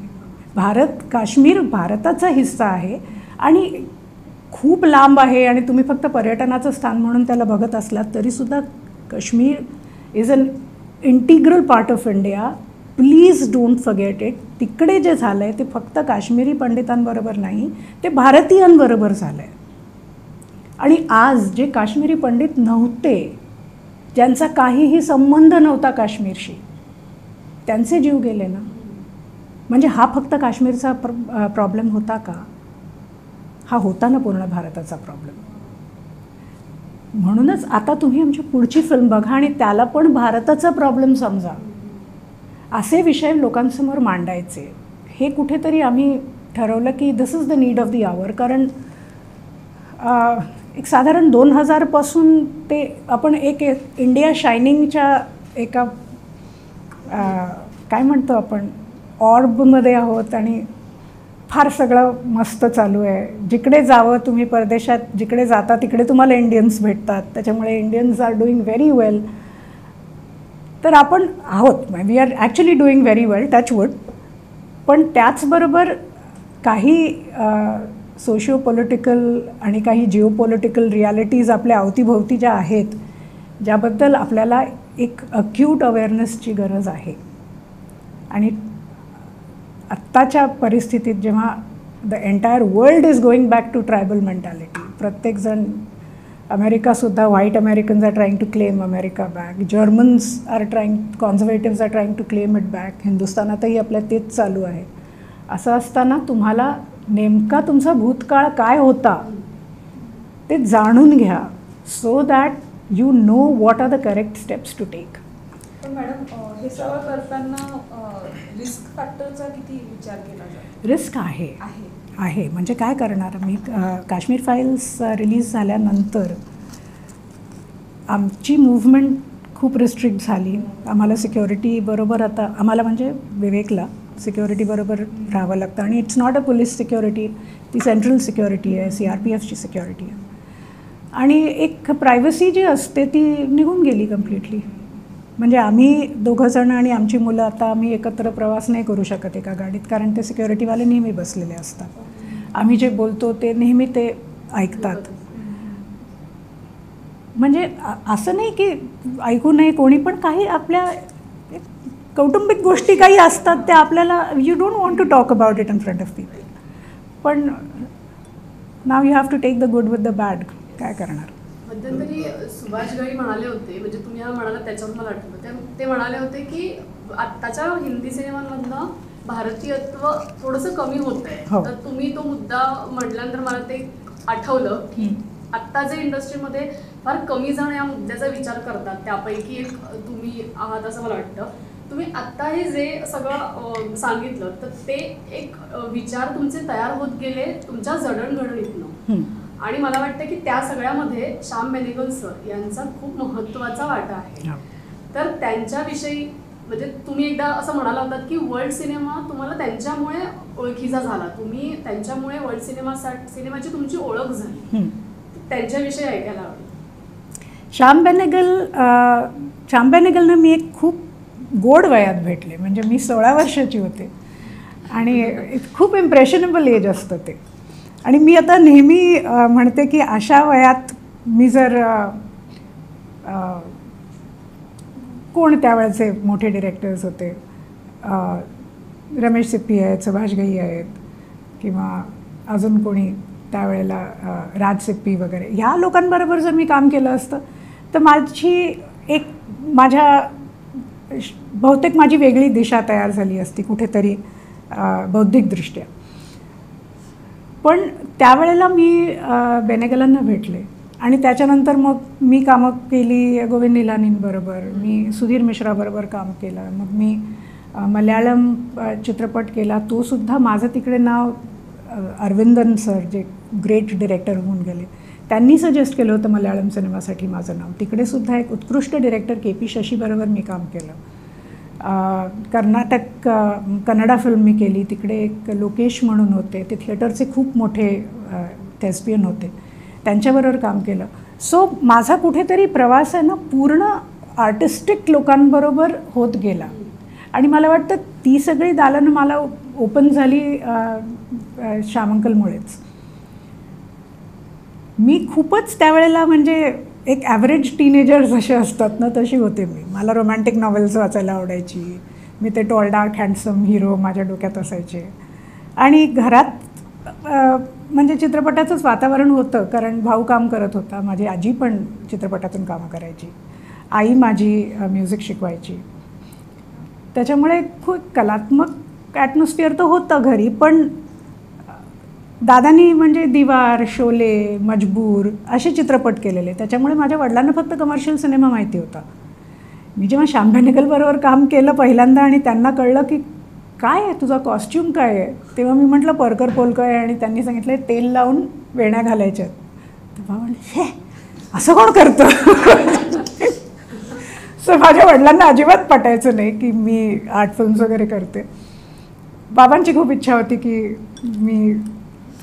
काश्मीर भारताचा हिस्सा आहे आणि खूप लांब आहे आणि तुम्ही फक्त पर्यटनाचं स्थान म्हणून त्याला बघत असलात तरीसुद्धा Kashmir is an integral part of India. Please don't forget it. तिकडे जे झालं आहे ते फक्त काश्मीरी पंडितांबरोबर नाही, ते भारतीयांबरोबर झालं आहे. आणि आज जे काश्मीरी पंडित नव्हते, ज्यांचा काहीही संबंध नव्हता काश्मीरशी, त्यांचे जीव गेले ना. म्हणजे हा फक्त काश्मीरचा प्रॉब्लेम होता का? हा होता ना पूर्ण भारताचा प्रॉब्लेम. म्हणूनच आता तुम्ही आमची पुढची फिल्म बघा आणि त्याला पण भारताचा प्रॉब्लेम समजा, असे विषय लोकांसमोर मांडायचे. हे कुठेतरी आम्ही ठरवलं की this is the need of the hour. कारण एक साधारण 2000 पासून ते आपण एक इंडिया शायनिंगच्या एका काय म्हणतो आपण ऑर्बमध्ये आहोत आणि फार सगळं मस्त चालू आहे. जिकडे जावं तुम्ही परदेशात, जिकडे जाता तिकडे तुम्हाला इंडियन्स भेटतात, त्याच्यामुळे Indians are doing very well. तर आपण आहोत, we are actually doing very well, touch wood. पण त्याचबरोबर काही सोशिओ पॉलिटिकल आणि काही जिओ पॉलिटिकल रियालिटीज आपल्या अवतीभोवती ज्या आहेत, ज्याबद्दल आपल्याला एक अक्यूट अवेअरनेसची गरज आहे. आणि आत्ताच्या परिस्थितीत जेव्हा the entire world is going back to tribal mentality, प्रत्येकजण, अमेरिकासुद्धा, white Americans are trying to claim America back, Germans are trying, conservatives are trying to claim it back, हिंदुस्थानातही आपल्या तेच चालू आहे. असं असताना तुम्हाला नेमका तुमचा भूतकाळ काय होता ते जाणून घ्या, so that you know what are the correct steps to take. पण मॅडम, हे सगळं करताना रिस्क फॅक्टरचा किती विचार केला जातो? रिस्क आहे. म्हणजे काय करणार मी, काश्मीर फाईल्स रिलीज झाल्यानंतर आमची मूव्हमेंट खूप रिस्ट्रिक्ट झाली. आम्हाला सिक्युरिटी बरोबर, आता आम्हाला म्हणजे विवेकला सिक्युरिटी बरोबर राहावं लागतं. आणि it's not a police security, ती सेंट्रल सिक्युरिटी आहे, CRPFची सिक्युरिटी आहे. आणि एक प्रायव्हसी जी असते ती निघून गेली कम्प्लिटली. म्हणजे आम्ही दोघंजण आणि आमची मुलं, आता आम्ही एकत्र प्रवास नाही करू शकत एका गाडीत, कारण ते सिक्युरिटीवाले नेहमी बसलेले असतात. आम्ही जे बोलतो ते नेहमी ते ऐकतात. म्हणजे असं नाही की ऐकू नये कोणी, पण काही आपल्या कौटुंबिक गोष्टी काही असतात त्या आपल्याला, you don't want to talk about it in front of people. पण now you have to take the good with the bad. काय करणार? मध्यंतरी सुभाष घई म्हणाले होते, म्हणजे तुम्ही हा म्हणाला त्याच्यावर मला आठवतं, ते म्हणाले होते की आत्ताच्या हिंदी सिनेमांमधनं भारतीयत्व थोडंसं कमी होत आहे. हो. तर तुम्ही तो मुद्दा म्हटल्यानंतर मला ते आठवलं की आत्ता जे इंडस्ट्रीमध्ये फार कमी जण या मुद्द्याचा विचार करतात, त्यापैकी एक तुम्ही आहात असं मला वाटतं. तुम्ही आत्ता हे जे सगळं सांगितलं, तर ते एक विचार तुमचे तयार होत गेले तुमच्या जडणघडणीतनं. आणि मला वाटतं की त्या सगळ्यामध्ये श्याम बेनेगल सर यांचा खूप महत्त्वाचा वाटा आहे. तर त्यांच्याविषयी, म्हणजे तुम्ही एकदा असं म्हणाला होतात की वर्ल्ड सिनेमा तुम्हाला त्यांच्यामुळे ओळखीचा झाला, तुम्ही त्यांच्यामुळे वर्ल्ड सिनेमाची तुमची ओळख झाली. त्यांच्याविषयी ऐकायला आवडेल. श्याम बेनेगलनं मी एक खूप गोड वयात भेटले. म्हणजे मी 16 वर्षाची होते आणि खूप इम्प्रेशनेबल एज असतं ते. आणि मी आता नेहमी म्हणते की अशा वयात मी जर कोण त्यावेळेचे मोठे डिरेक्टर्स होते, रमेश सिप्पी आहेत, सुभाष घई आहेत, किंवा अजून कोणी त्यावेळेला राज सिप्पी वगैरे, ह्या लोकांबरोबर जर मी काम केलं असतं तर बहुतेक माझी वेगळी दिशा तयार झाली असती कुठेतरी. बौद्धिकदृष्ट्या. पण त्यावेळेला मी बेनेगलांना भेटले आणि त्याच्यानंतर मग मी कामं केली गोविंद निलानींबरोबर, मी सुधीर मिश्राबरोबर काम केलं, मग मी मल्याळम चित्रपट केला. तोसुद्धा माझं तिकडे नाव अरविंदन सर जे ग्रेट डिरेक्टर होऊन गेले त्यांनी सजेस्ट केलं होतं मल्याळम सिनेमासाठी माझं नाव. तिकडेसुद्धा एक उत्कृष्ट डिरेक्टर KP शशीबरोबर मी काम केलं. कन्नडा फिल्म मी केली. तिकडे एक लोकेश म्हणून होते, ते थिएटरचे खूप मोठे थेस्पियन होते, त्यांच्याबरोबर काम केलं. सो माझा कुठेतरी प्रवास आहे ना पूर्ण आर्टिस्टिक लोकांबरोबर होत गेला आणि मला वाटतं ती सगळी दालनं मला ओपन झाली श्यामंकलमुळेच. मी खूपच त्यावेळेला म्हणजे एक ॲव्हरेज टीनेजर जसे असतात ना तशी होते मी. मला रोमॅन्टिक नॉवेल्स वाचायला आवडायची. मी ते टॉल डार्क हँडसम हिरो माझ्या डोक्यात असायचे आणि घरात म्हणजे चित्रपटाचंच वातावरण होतं कारण भाऊ काम करत होता, माझी आजी पण चित्रपटातून कामं करायची, आई माझी म्युझिक शिकवायची. त्याच्यामुळे खूप कलात्मक ॲटमॉस्फिअर तर होतं घरी. पण दादानी म्हणजे दीवार, शोले, मजबूर असे चित्रपट केलेले, त्याच्यामुळे माझ्या वडिलांना फक्त कमर्शियल सिनेमा माहिती होता. मी जेव्हा श्याम बेनेगलबरोबर काम केलं पहिल्यांदा आणि त्यांना कळलं की काय आहे तुझा कॉस्ट्यूम काय आहे, तेव्हा मी म्हटलं परकर पोलकं आहे आणि त्यांनी सांगितलं तेल लावून वेण्या घालायच्या. तेव्हा म्हटलं हे असं कोण करतं. सो माझ्या वडिलांना अजिबात पटायचं नाही की मी आर्ट फिल्म्स वगैरे करते. बाबांची खूप इच्छा होती की मी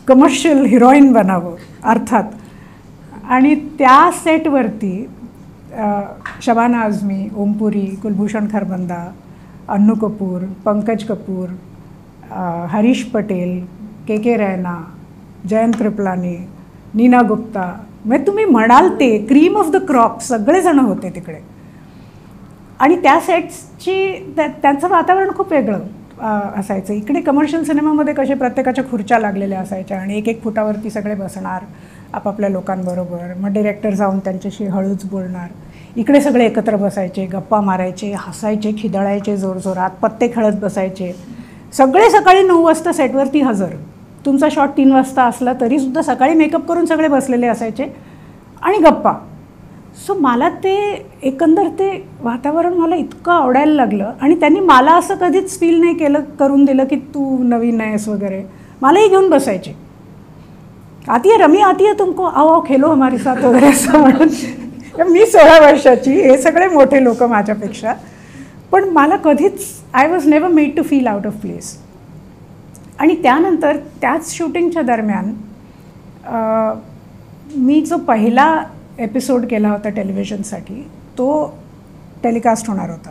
कमर्शियल हिरोईन बनावं अर्थात. आणि त्या सेटवरती शबाना आझमी, ओमपुरी, कुलभूषण खरबंदा, अन्नू कपूर, पंकज कपूर, हरीश पटेल, के रैना, जयंत कृपलानी, नीना गुप्ता, म्हणजे तुम्ही म्हणाल ते क्रीम ऑफ द क्रॉप सगळेजण होते तिकडे. आणि त्या सेट्सची त्यांचं वातावरण खूप वेगळं असायचं. इकडे कमर्शियल सिनेमामध्ये कसे प्रत्येकाच्या खुर्च्या लागलेल्या असायच्या आणि एक फुटावरती सगळे बसणार आपापल्या लोकांबरोबर, मग डिरेक्टर जाऊन त्यांच्याशी हळूच बोलणार. इकडे सगळे एकत्र बसायचे, गप्पा मारायचे, हसायचे, खिदळायचे जोरजोरात, पत्ते खेळत बसायचे. सगळे सकाळी 9 वाजता सेटवरती हजर. तुमचा शॉट 3 वाजता असला तरीसुद्धा सकाळी मेकअप करून सगळे बसलेले असायचे आणि गप्पा. सो मला ते एकंदर ते वातावरण मला इतकं आवडायला लागलं आणि त्यांनी मला असं कधीच फील नाही करून दिलं की तू नवीन आहेस वगैरे. मलाही घेऊन बसायचे, आती आहे रमी, आती आहे तुमको, आओ खेलो हमारे साथ वगैरे असं म्हणून. मी 16 वर्षाची, हे सगळे मोठे लोक माझ्यापेक्षा, पण मला कधीच I was never made to feel out of place. आणि त्यानंतर त्याच शूटिंगच्या दरम्यान मी जो पहिला एपिसोड केला होता टेलिव्हिजनसाठी तो टेलिकास्ट होणार होता.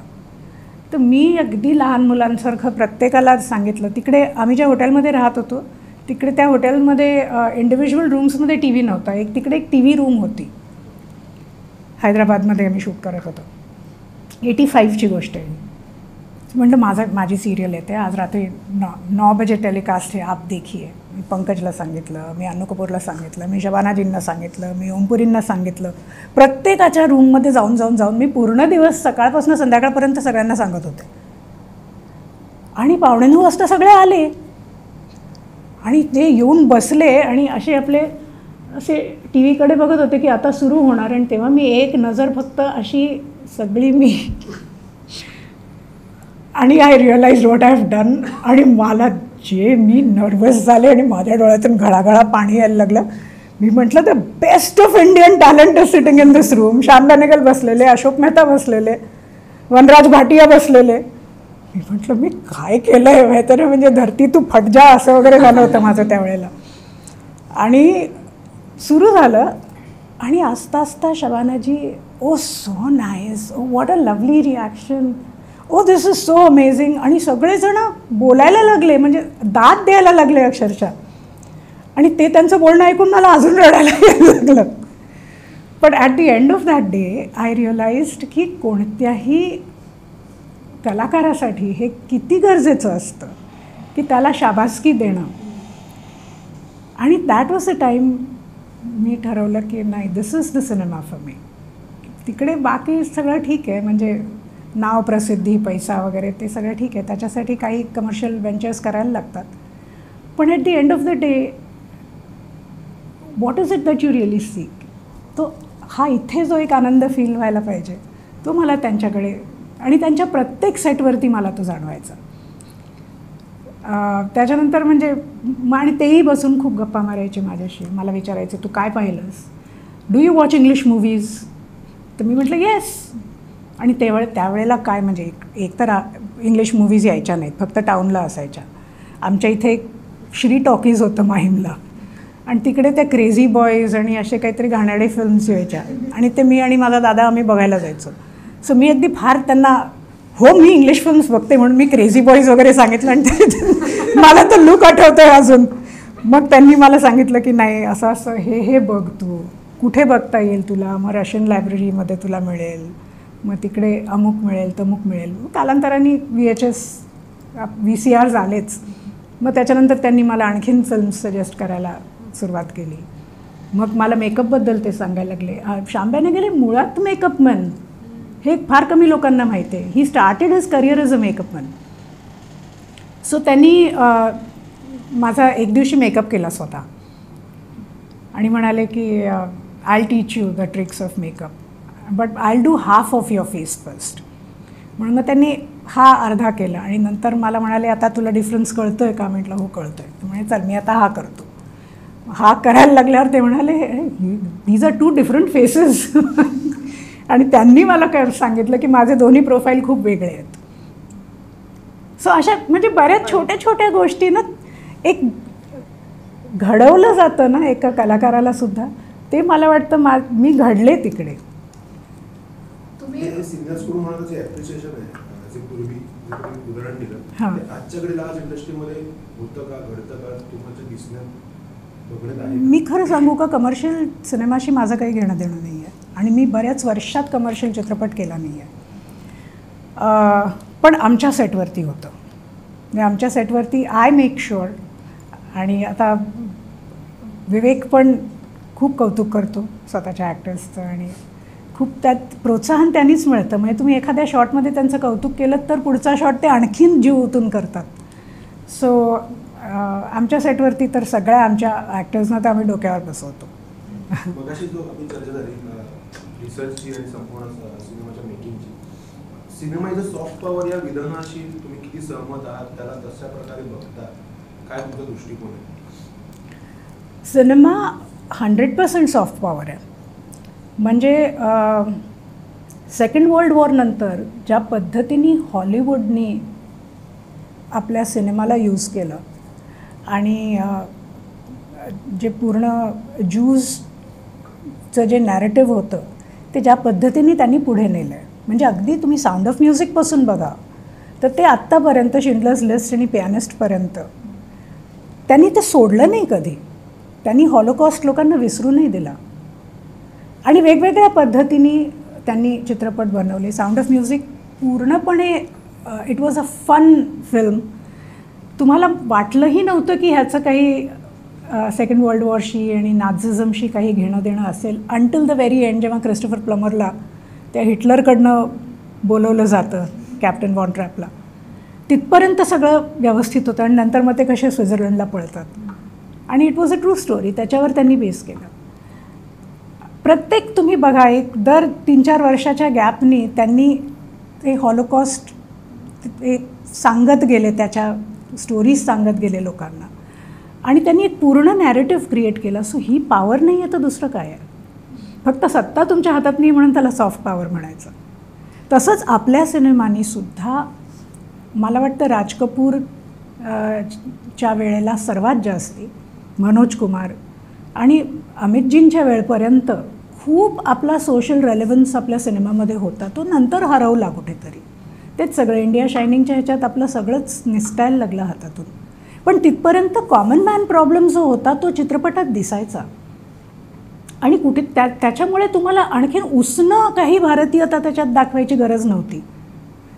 तर मी अगदी लहान मुलांसारखं प्रत्येकाला सांगितलं. तिकडे आम्ही ज्या हॉटेलमध्ये राहत होतो तिकडे त्या हॉटेलमध्ये इंडिव्हिज्युअल रूम्समध्ये TV नव्हता. तिकडे एक TV रूम होती. हैदराबादमध्ये आम्ही शूट करत होतो. 85ची गोष्ट आहे. म्हटलं माझी सिरियल येते आज रात्री 9 बजे टेलिकास्ट आहे, आप देखिए. मी पंकजला सांगितलं, मी अन्नू कपूरला सांगितलं, मी शबानाजींना सांगितलं, मी ओमपुरींना सांगितलं. प्रत्येकाच्या रूममध्ये जाऊन मी पूर्ण दिवस सकाळपासून संध्याकाळपर्यंत सगळ्यांना सांगत होते. आणि 9:15 वाजता सगळे आले आणि ते येऊन बसले आणि असे TV कडे बघत होते की आता सुरू होणार. आणि तेव्हा मी एक नजर फक्त अशी सगळी मी आणि I realise what I have done. आणि मला मी नर्वस झाले आणि माझ्या डोळ्यातून घळाघळा पाणी यायला लागलं. मी म्हटलं the best of Indian talent is sitting in this room. Shyam Benegal बसलेले, अशोक मेहता बसलेले, वनराज भाटिया बसलेले. मी म्हटलं मी काय केलं आहे माहिती म्हणजे धरती तू फट जा असं वगैरे झालं होतं माझं त्यावेळेला. आणि सुरू झालं आणि आस्ता आस्ता शबानाजी oh so nice, oh what a lovely reaction, oh this is so amazing. आणि सगळेजण बोलायला लागले, म्हणजे दाद द्यायला लागले अक्षरशः. आणि ते त्यांचं बोलणं ऐकून मला अजून रडायला यायला लागलं. पण at the end of that day I realised की कोणत्याही कलाकारासाठी हे किती गरजेचं असतं की त्याला शाबासकी देणं. आणि दॅट वॉज अ टाईम मी ठरवलं की नाही, this is the cinema for me. तिकडे बाकी सगळं ठीक आहे, म्हणजे नाव, प्रसिद्धी, पैसा वगैरे ते सगळं ठीक आहे, त्याच्यासाठी काही कमर्शियल व्हेंचर्स करायला लागतात. पण at the end of the day what is it that you really sick, तो हा इथे जो एक आनंद फील व्हायला पाहिजे तो मला त्यांच्याकडे आणि त्यांच्या प्रत्येक सेटवरती मला तो जाणवायचा. त्याच्यानंतर म्हणजे आणि तेही बसून खूप गप्पा मारायचे माझ्याशी. मला विचारायचे तू काय पाहिलंस, do you watch English movies, तर मी म्हटलं येस. आणि त्यावेळेला काय म्हणजे एक तर इंग्लिश मूव्हीज यायच्या नाहीत, फक्त टाऊनला असायच्या. आमच्या इथे एक श्री टॉकीज होतं माहीमला, आणि तिकडे त्या क्रेझी बॉयज आणि असे काहीतरी घाणेरडे फिल्म्स यायच्या, आणि ते मी आणि माझा दादा आम्ही बघायला जायचो. सो मी अगदी फार त्यांना हो मी इंग्लिश फिल्म्स बघते म्हणून मी क्रेझी बॉईज वगैरे सांगितलं, आणि मला तो लुक आठवतो आहे अजून. मग त्यांनी मला सांगितलं की नाही असं असं हे बघ, तू कुठे बघता येईल तुला, मग रशियन लायब्ररीमध्ये तुला मिळेल, मग तिकडे अमुक मिळेल तमुक मिळेल. कालांतराने VHS VCRs आलेच. मग त्याच्यानंतर त्यांनी मला आणखीन फिल्म्स सजेस्ट करायला सुरुवात केली. मग मला मेकअपबद्दल ते सांगायला लागले. श्याम बेनेगल मुळात मेकअपमॅन, हे फार कमी लोकांना माहिती आहे. He started his career as a makeup man. So त्यांनी माझा एक दिवशी मेकअप केला स्वतः आणि म्हणाले की I teach you the tricks of makeup but I do half of your face first. म्हणून मग त्यांनी हा अर्धा केला आणि नंतर मला म्हणाले आता तुला डिफरन्स कळतो आहे का. म्हटलं हो कळतो आहे. म्हणे चल मी आता हा करतो. हा करायला लागल्यावर ते म्हणाले दीज आर 2 डिफरंट फेसेस. आणि त्यांनी मला काय सांगितलं की माझे दोन्ही प्रोफाईल खूप वेगळे आहेत. सो अशा म्हणजे बऱ्याच छोट्या छोट्या गोष्टी ना एक घडवलं जातं ना एका कलाकाराला सुद्धा. ते मला वाटतं मी घडले तिकडे. तुम्ही सिनियर्स कडून होणारं जे ॲप्रिशिएशन आहे, जे पूर्वी जे तुम्ही उदाहरण दिलं, ते आजच्या घडीला आज इंडस्ट्रीमध्ये होतं का, घडतं का, तुमच्या दिसण्यात बघण्यात आहे? मी खरं सांगू का, कमर्शियल सिनेमाशी माझं काही घेणं देणं नाही आहे आणि मी बऱ्याच वर्षात कमर्शियल चित्रपट केला नाही आहे. पण आमच्या सेटवरती होतं. म्हणजे आमच्या सेटवरती आय मेक शुअर, आणि आता विवेक पण खूप कौतुक करतो स्वतःच्या ॲक्टर्सचं आणि खूप त्यात प्रोत्साहन त्यांनीच मिळतं. म्हणजे तुम्ही एखाद्या शॉटमध्ये त्यांचं कौतुक केलं तर पुढचा शॉट ते आणखीन जीव ओतून करतात. सो आमच्या सेटवरती तर सगळ्या आमच्या ॲक्टर्सना तर आम्ही डोक्यावर बसवतो. मगाशी जो आपली चर्चा झाली रिसर्चची आणि संपूर्ण सिनेमाच्या मेकिंगची, cinema is a soft power या विधानाशी तुम्ही किती सहमत आहात, त्याला तशा प्रकारे बघता, काय तुमचा दृष्टिकोन आहे? सिनेमा 100% सॉफ्ट पॉवर आहे. म्हणजे सेकंड वर्ल्ड वॉरनंतर ज्या पद्धतीने हॉलिवूडनी आपल्या सिनेमाला यूज केलं आणि जे पूर्ण ज्यूजचं जे नॅरेटिव्ह होतं ते ज्या पद्धतीने त्यांनी पुढे नेलं आहे, म्हणजे अगदी तुम्ही साऊंड ऑफ म्युझिकपासून बघा तर ते आत्तापर्यंत शिंडलर्स लिस्ट आणि पियानिस्टपर्यंत त्यांनी ते सोडलं नाही कधी. त्यांनी हॉलोकॉस्ट लोकांना विसरू नाही दिला आणि वेगवेगळ्या पद्धतीने त्यांनी चित्रपट बनवले. साऊंड ऑफ म्युझिक पूर्णपणे it was a fun film. तुम्हाला वाटलंही नव्हतं की ह्याचं काही सेकंड वर्ल्ड वॉरशी आणि नाझिझमशी काही घेणं देणं असेल अंटिल द व्हेरी एंड, जेव्हा क्रिस्टोफर प्लमरला त्या हिटलरकडनं बोलवलं जातं कॅप्टन वॉन ट्रॅपला. तिथपर्यंत सगळं व्यवस्थित होतं आणि नंतर मग ते कसे स्वित्झर्लंडला पळतात. आणि it was a true story. त्याच्यावर त्यांनी बेस केलं. प्रत्येक तुम्ही बघा एक दर 3-4 वर्षाच्या गॅपनी त्यांनी ते हॉलोकॉस्ट एक सांगत गेले, त्याच्या स्टोरीज सांगत गेले लोकांना आणि त्यांनी एक पूर्ण नॅरेटिव्ह क्रिएट केलं. सो ही पॉवर नाही आहे तर दुसरं काय आहे. फक्त सत्ता तुमच्या हातात नाही म्हणून त्याला सॉफ्ट पॉवर म्हणायचं. तसंच आपल्या सिनेमांनीसुद्धा मला वाटतं राज कपूर च्या वेळेला सर्वात जास्ती, मनोज कुमार आणि अमितजींच्या वेळपर्यंत खूप आपला सोशल रेलेव्हन्स आपल्या सिनेमामध्ये होता. तो नंतर हरवला कुठेतरी. तेच सगळं इंडिया शायनिंगच्या ह्याच्यात आपलं सगळंच निसटायला लागलं हातातून. पण तिथपर्यंत कॉमन मॅन प्रॉब्लेम जो होता तो चित्रपटात दिसायचा आणि कुठे त्याच्यामुळे तुम्हाला आणखीन उसणं काही भारतीयता त्याच्यात दाखवायची गरज नव्हती.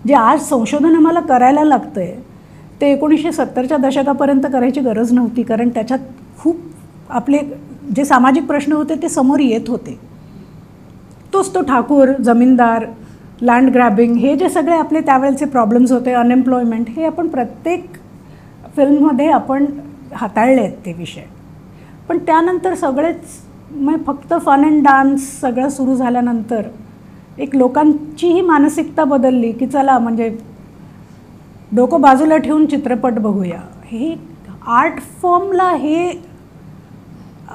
जे आज संशोधन आम्हाला करायला लागतं आहे ते 1970च्या दशकापर्यंत करायची गरज नव्हती, कारण त्याच्यात खूप आपले जे सामाजिक प्रश्न होते ते समोर येत होते. तोच तो ठाकूर, जमीनदार लँड ग्रॅबिंग, हे जे सगळे आपले त्यावेळेचे प्रॉब्लेम्स होते, अनएम्प्लॉयमेंट, हे आपण प्रत्येक फिल्ममध्ये आपण हाताळले आहेत ते विषय. पण त्यानंतर सगळेच मग फक्त फन अँड डान्स सगळं सुरू झाल्यानंतर एक लोकांचीही मानसिकता बदलली की चला म्हणजे डोकं बाजूला ठेवून चित्रपट बघूया. हे आर्ट फॉर्मला हे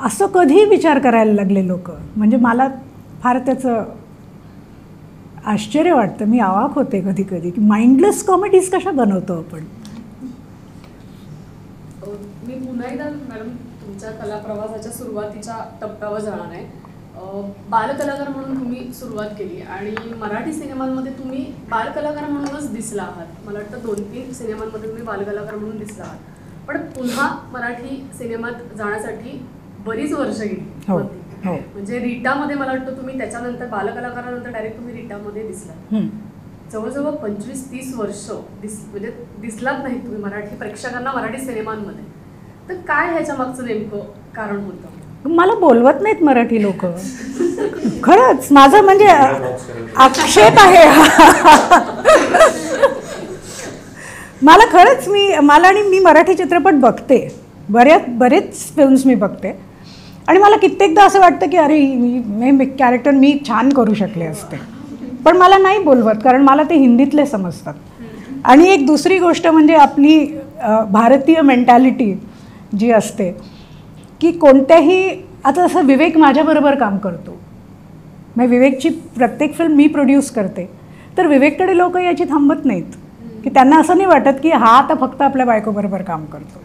असं कधी विचार करायला लागले लोक, म्हणजे मला फार त्याचं आश्चर्य वाटतं. मी अवाक होते कधी कधी की माइंडलेस कॉमेडीज कशा बनवतो आपण. मी पुन्हा एकदा मॅडम तुमच्या कला प्रवासाच्या सुरुवातीच्या टप्प्यावर जाणार आहे. बालकलाकार म्हणून तुम्ही सुरुवात केली आणि मराठी सिनेमांमध्ये तुम्ही बालकलाकार म्हणूनच दिसला आहात. मला वाटतं 2-3 सिनेमांमध्ये तुम्ही बालकलाकार म्हणून दिसला आहात. पण पुन्हा मराठी सिनेमात जाण्यासाठी बरीच वर्ष गेली. हो, हो. म्हणजे रीटामध्ये मला वाटतं तुम्ही त्याच्यानंतर बालकलाकारानंतर डायरेक्ट तुम्ही रीटामध्ये दिसला. जवळजवळ 25-30 वर्ष म्हणजे दिसलात नाही तुम्ही मराठी प्रेक्षकांना मराठी सिनेमांमध्ये. तर काय ह्याच्या मागचं नेमकं कारण होतं? मला बोलवत नाहीत मराठी लोक, खरंच. माझं म्हणजे आक्षेप आहे मला खरंच. मी मराठी चित्रपट बघते, बरेच फिल्म्स मी बघते आणि मला कित्येकदा असं वाटतं की अरे मी कॅरेक्टर मी छान करू शकले असते, पण मला नाही बोलवत कारण मला ते हिंदीतले समजतात. आणि एक दुसरी गोष्ट म्हणजे आपली भारतीय मेंटॅलिटी जी असते की कोणत्याही, आता असं विवेक माझ्याबरोबर काम करतो, मग विवेकची प्रत्येक फिल्म मी प्रोड्यूस करते, तर विवेककडे लोक याची थांबत नाहीत की त्यांना असं नाही वाटत की हा आता फक्त आपल्या बायकोबरोबर काम करतो.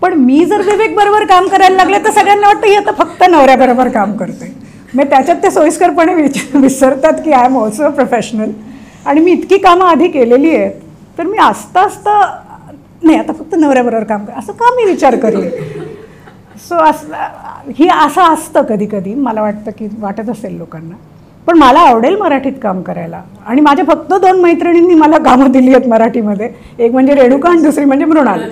पण मी जर विवेकबरोबर काम करायला लागले तर सगळ्यांना वाटतं ही आता फक्त नवऱ्याबरोबर काम करते. मग त्याच्यात ते सोयीस्करपणे विसरतात की I am also a professional आणि मी इतकी कामं आधी केलेली आहेत, तर मी असता नाही आता फक्त नवऱ्याबरोबर काम कर असं का मी विचार करेन. सो असं असतं कधी कधी. मला वाटतं की वाटत असेल लोकांना, पण मला आवडेल मराठीत काम करायला. आणि माझ्या फक्त 2 मैत्रिणींनी मला कामं दिली आहेत मराठीमध्ये, एक म्हणजे रेणुका आणि दुसरी म्हणजे मृणाल.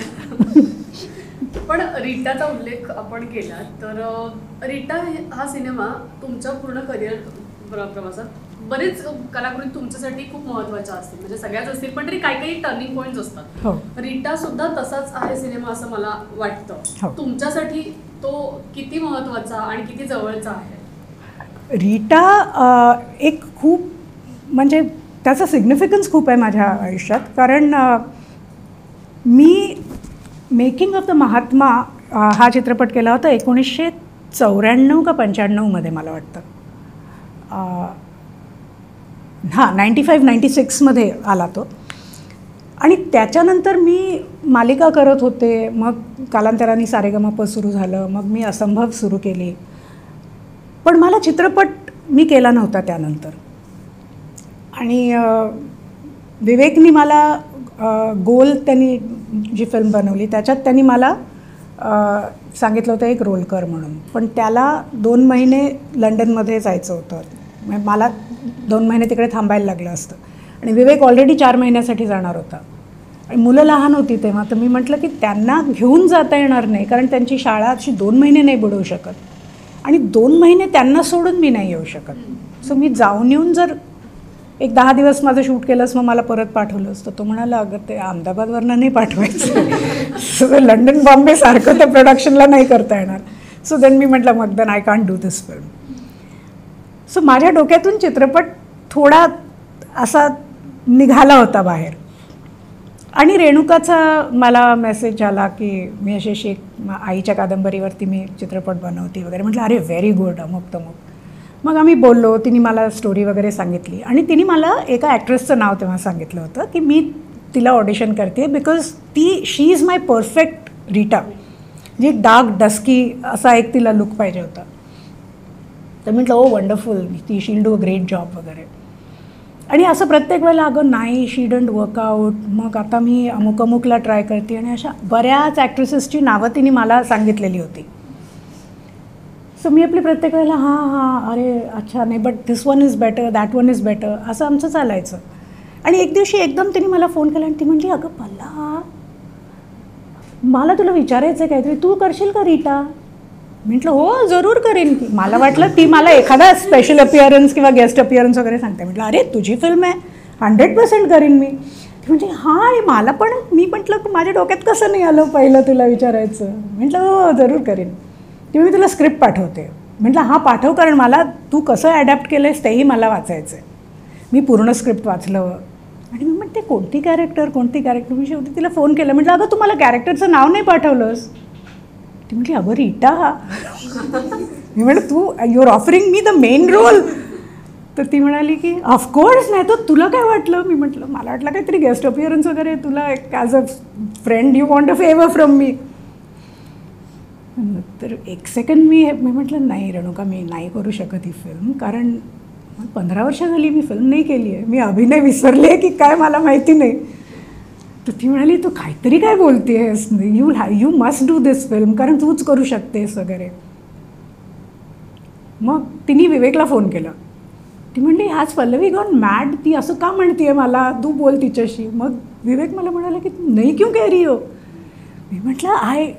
पण रीटाचा उल्लेख आपण केला तर रीटा हा सिनेमा तुमच्या पूर्ण करिअर प्रवासात बरेच कलाकृती तुमच्यासाठी खूप महत्त्वाच्या असतील, म्हणजे सगळ्याच असतील पण तरी काही टर्निंग पॉईंट्स असतात. रीटा सुद्धा तसाच आहे सिनेमा असं मला वाटतं. तुमच्यासाठी तो किती महत्त्वाचा आणि किती जवळचा आहे? रीटा एक खूप म्हणजे त्याचा सिग्निफिकन्स खूप आहे माझ्या आयुष्यात. कारण me making of the Mahatma हा चित्रपट केला होता 1994 का 95 मला वाटतं. 95-96 आला तो. आणि त्याच्यानंतर मी मालिका करत होते, मग कालांतराने सारेगमप सुरू झालं, मग मी असंभव सुरू केली, पण मला चित्रपट मी केला नव्हता त्यानंतर. आणि विवेकनी मला गोल त्यांनी जी फिल्म बनवली त्याच्यात त्यांनी मला सांगितलं होतं एक रोल कर म्हणून, पण त्याला 2 महिने लंडनमध्ये जायचं होतं. मला 2 महिने तिकडे थांबायला लागलं असतं आणि विवेक ऑलरेडी 4 महिन्यासाठी जाणार होता आणि मुलं लहान होती तेव्हा. तर मी म्हटलं की त्यांना घेऊन जाता येणार नाही कारण त्यांची शाळा अशी 2 महिने नाही बुडवू शकत आणि 2 महिने त्यांना सोडून मी नाही येऊ शकत. सो मी जाऊन येऊन जर एक 10 दिवस माझं शूट केलंस मग मला परत पाठवलं असतं. तो म्हणाला अगं ते अहमदाबादवरनं नाही पाठवायचं सो लंडन बॉम्बे सारखं त्या प्रोडक्शनला नाही करता येणार. सो देन मी म्हटलं मग then I can't do this film. So माझ्या डोक्यातून चित्रपट थोडा असा निघाला होता बाहेर. आणि रेणुकाचा मला मेसेज आला की मी अशी आईच्या कादंबरीवरती मी चित्रपट बनवते वगैरे. म्हटलं अरे व्हेरी गुड, अमुक तमुक. मग आम्ही बोललो, तिने मला स्टोरी वगैरे सांगितली आणि तिने मला एका ॲक्ट्रेसचं नाव तेव्हा सांगितलं होतं की मी तिला ऑडिशन करते because she is my perfect Rita. जी डार्क डस्की असा एक तिला लुक पाहिजे होता. तर म्हटलं ओ वंडरफुल, ती शील डू अ ग्रेट जॉब वगैरे. आणि असं प्रत्येक वेळेला अगं नाही शी डंट वर्कआउट, मग आता मी अमुक अमुकला ट्राय करते. आणि अशा बऱ्याच ॲक्ट्रेसेसची नावं तिने मला सांगितलेली होती. सो मी आपली प्रत्येक वेळेला हां अरे अच्छा नाही but this one is better, that one is better असं आमचं चालायचं. आणि एक दिवशी एकदम तिने मला फोन केला आणि ती म्हटली अगं पल्ला मला तुला विचारायचं आहे काहीतरी, तू करशील का रीटा? म्हटलं हो जरूर करेन की. मला वाटलं ती मला एखादा स्पेशल अपिअरन्स किंवा गेस्ट अपिअरन्स वगैरे सांगते. म्हटलं अरे तुझी फिल्म आहे, 100% करीन मी. ती म्हणजे हां मला पण, मी म्हटलं माझ्या डोक्यात कसं नाही आलं पहिलं तुला विचारायचं. म्हटलं हो जरूर करीन. तेव्हा मी तुला स्क्रिप्ट पाठवते. म्हटलं हां पाठव, कारण मला तू कसं ॲडॅप्ट केलं आहेस तेही मला वाचायचं आहे. मी पूर्ण स्क्रिप्ट वाचलं आणि मी म्हणते कोणती कॅरेक्टर. मी शेवटी तिला फोन केला. म्हटलं अगं तू मला कॅरेक्टरचं नाव नाही पाठवलंस. ती म्हटली अगं रीटा. मी म्हटलं तू you are offering me the main role. तर ती म्हणाली की ऑफकोर्स, नाही तर तुला काय वाटलं. मी म्हटलं मला वाटलं काहीतरी गेस्ट अपिअरन्स वगैरे, तुला as a friend you want a favour from me. तर एक सेकंड मी म्हटलं नाही रेणुका, मी नाही करू शकत ही फिल्म, कारण 15 वर्ष झाली मी फिल्म नाही केली आहे. मी अभिनय विसरले की काय मला माहिती नाही. तर ती म्हणाली तू काहीतरी काय बोलतेस, you must do this film, कारण तूच करू शकतेस वगैरे. मग तिने विवेकला फोन केला. ती म्हणली आज पल्लवी गॉन मॅड, ती असं का म्हणते मला, तू बोल तिच्याशी. मग विवेक मला म्हणाला की नाही क्यों कह रही हो. मी म्हटलं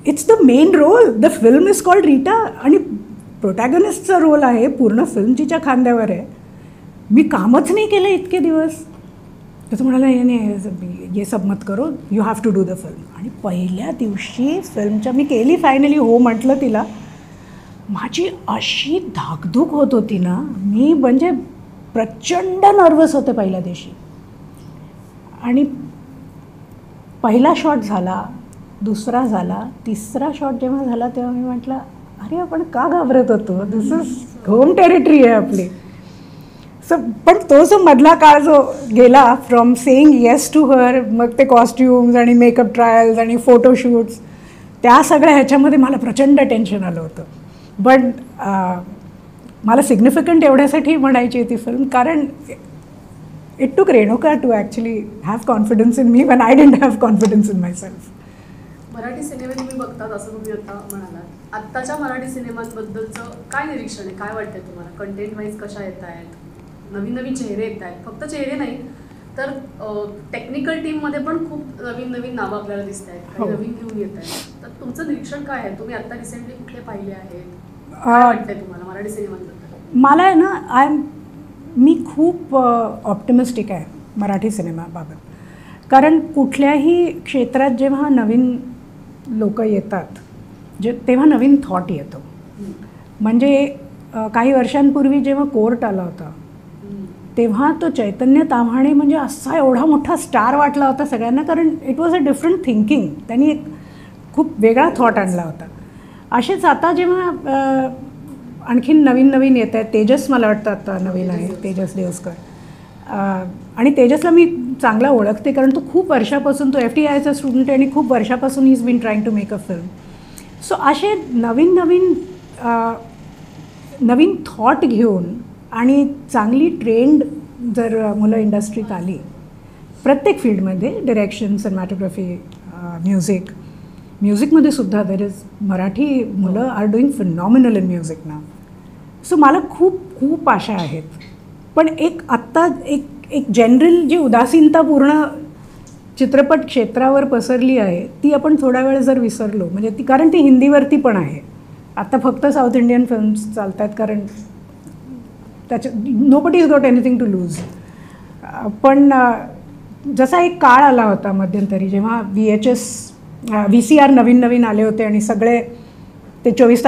it's the main role, the film is called Rita आणि प्रोटॅगनिस्टचा रोल आहे, पूर्ण फिल्म तिच्या खांद्यावर आहे. मी कामच नाही केलं इतके दिवस. तर तो म्हणाला नाही ये सब मत करो, you have to do the film. आणि पहिल्या दिवशी फिल्मच्या मी केली फायनली, हो म्हटलं तिला. माझी अशी धाकधूक होत होती ना, मी म्हणजे प्रचंड नर्वस होते पहिल्या दिवशी. आणि पहिला शॉट झाला, दुसरा झाला, तिसरा शॉट जेव्हा झाला तेव्हा मी म्हटलं अरे आपण का घाबरत होतो, दिस इज होम टेरिटरी आहे आपली. पण तो जो मधला काळ जो गेला from saying yes to her, मग ते कॉस्ट्युम्स आणि मेकअप ट्रायल्स आणि फोटोशूट्स, त्या सगळ्या ह्याच्यामध्ये मला प्रचंड टेन्शन आलं होतं. बट मला सिग्निफिकंट एवढ्यासाठी म्हणायची ती फिल्म, कारण it took Renuka to actually have confidence in me when I didn't have confidence in myself. Marathi सिनेमे तुम्ही बघतात असं तुम्ही आता म्हणालात, आत्ताच्या मराठी सिनेमांबद्दलचं काय निरीक्षण आहे, काय वाटतंय तुम्हाला? कंटेंट वाईज कशा येत आहेत, नवीन नवीन चेहरे येत आहेत, फक्त चेहरे नाही तर टेक्निकल टीममध्ये पण खूप नवीन नवीन नावं आपल्याला दिसत आहेत, काही नवीन घेऊन येत आहेत. तर तुमचं निरीक्षण काय आहे? तुम्ही आत्ता रिसेंटली कुठले पाहिले आहेत, काय वाटतंय तुम्हाला मराठी सिनेमांबद्दल? मला आहे ना, मी खूप ऑप्टिमिस्टिक आहे मराठी सिनेमाबाबत. कारण कुठल्याही क्षेत्रात जेव्हा नवीन लोक येतात तेव्हा नवीन थॉट येतो. म्हणजे काही वर्षांपूर्वी जेव्हा कोर्ट आला होता तेव्हा तो चैतन्य ताम्हाणे म्हणजे असा एवढा मोठा स्टार वाटला होता सगळ्यांना, कारण it was a different thinking. त्यांनी एक खूप वेगळा थॉट आणला होता. असेच आता जेव्हा आणखीन नवीन नवीन येत आहेत, तेजस मला वाटतं आता नवीन आहे, तेजस देवस्कर. आणि तेजसला मी चांगला ओळखते, कारण तो खूप वर्षापासून, तो FTIचा स्टुडंट आहे आणि खूप वर्षापासून he is been trying to make a film. So असे नवीन नवीन नवीन थॉट घेऊन आणि चांगली ट्रेंड जर मुलं इंडस्ट्रीत आली प्रत्येक फील्डमध्ये, डिरेक्शन, सिनेमॅटोग्राफी, म्युझिकमध्ये सुद्धा देर इज, मराठी मुलं are doing phenomenal in music now. So मला खूप खूप आशा आहेत. पण आत्ता एक जनरल जी उदासीनता पूर्ण चित्रपट क्षेत्रावर पसरली आहे ती आपण थोडा वेळ जर विसरलो, म्हणजे कारण ती हिंदीवरती पण आहे आता, फक्त साऊथ इंडियन फिल्म्स चालतात, कारण त्याच्या nobody is got anything to lose. पण जसा एक काळ आला होता मध्यंतरी जेव्हा VCR नवीन नवीन आले होते आणि सगळे ते 24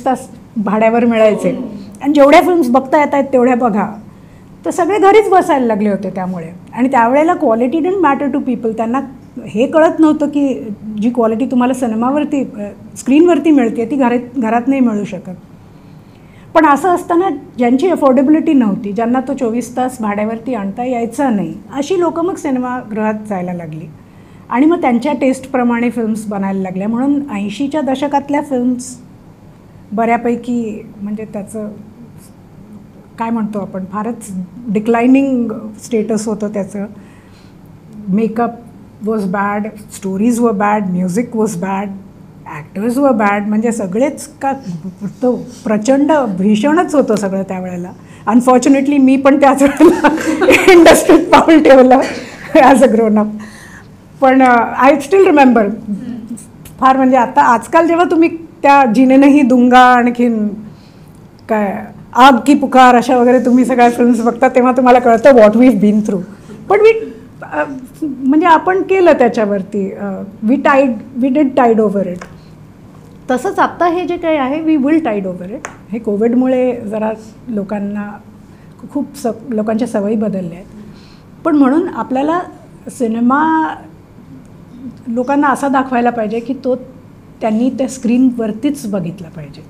तास भाड्यावर मिळायचे आणि जेवढ्या फिल्म्स बघता येत आहेत तेवढ्या बघा, तर सगळे घरीच बसायला लागले होते त्यामुळे. आणि त्यावेळेला quality doesn't matter to people. त्यांना हे कळत नव्हतं की जी क्वालिटी तुम्हाला सिनेमावरती, स्क्रीनवरती मिळते ती घरात नाही मिळू शकत. पण असं असताना ज्यांची अफोर्डेबिलिटी नव्हती, ज्यांना तो 24 तास भाड्यावरती आणता यायचा नाही, अशी लोकं मग सिनेमागृहात जायला लागली आणि मग त्यांच्या टेस्टप्रमाणे फिल्म्स बनायला लागल्या. म्हणून 80च्या दशकातल्या फिल्म्स बऱ्यापैकी, म्हणजे त्याचं काय म्हणतो आपण, फारच डिक्लायनिंग स्टेटस होतं त्याचं. मेकअप वॉज बॅड, स्टोरीज वर bad, music was bad, actors वर बॅड, म्हणजे सगळेच का तो प्रचंड भीषणच होतं सगळं त्यावेळेला. अनफॉर्च्युनेटली मी पण त्याच वेळेला इंडस्ट्रीत पाऊल ठेवलं ॲज अ ग्रोन अप. पण आय स्टील रिमेंबर फार म्हणजे आता आजकाल जेव्हा तुम्ही त्या जिने नहीं दूंगा आणखीन काय आग की पुकार अशा वगैरे तुम्ही सगळ्या फिल्म्स बघता तेव्हा तुम्हाला कळतं व्हॉट वी बीन थ्रू. पण म्हणजे आपण केलं त्याच्यावरती, we did tide over it. तसंच आत्ता हे जे काही आहे we will tide over it. हे कोविडमुळे जरा लोकांना लोकांच्या सवयी बदलल्या आहेत. पण म्हणून आपल्याला सिनेमा लोकांना असा दाखवायला पाहिजे की तो त्यांनी त्या स्क्रीनवरतीच बघितला पाहिजे.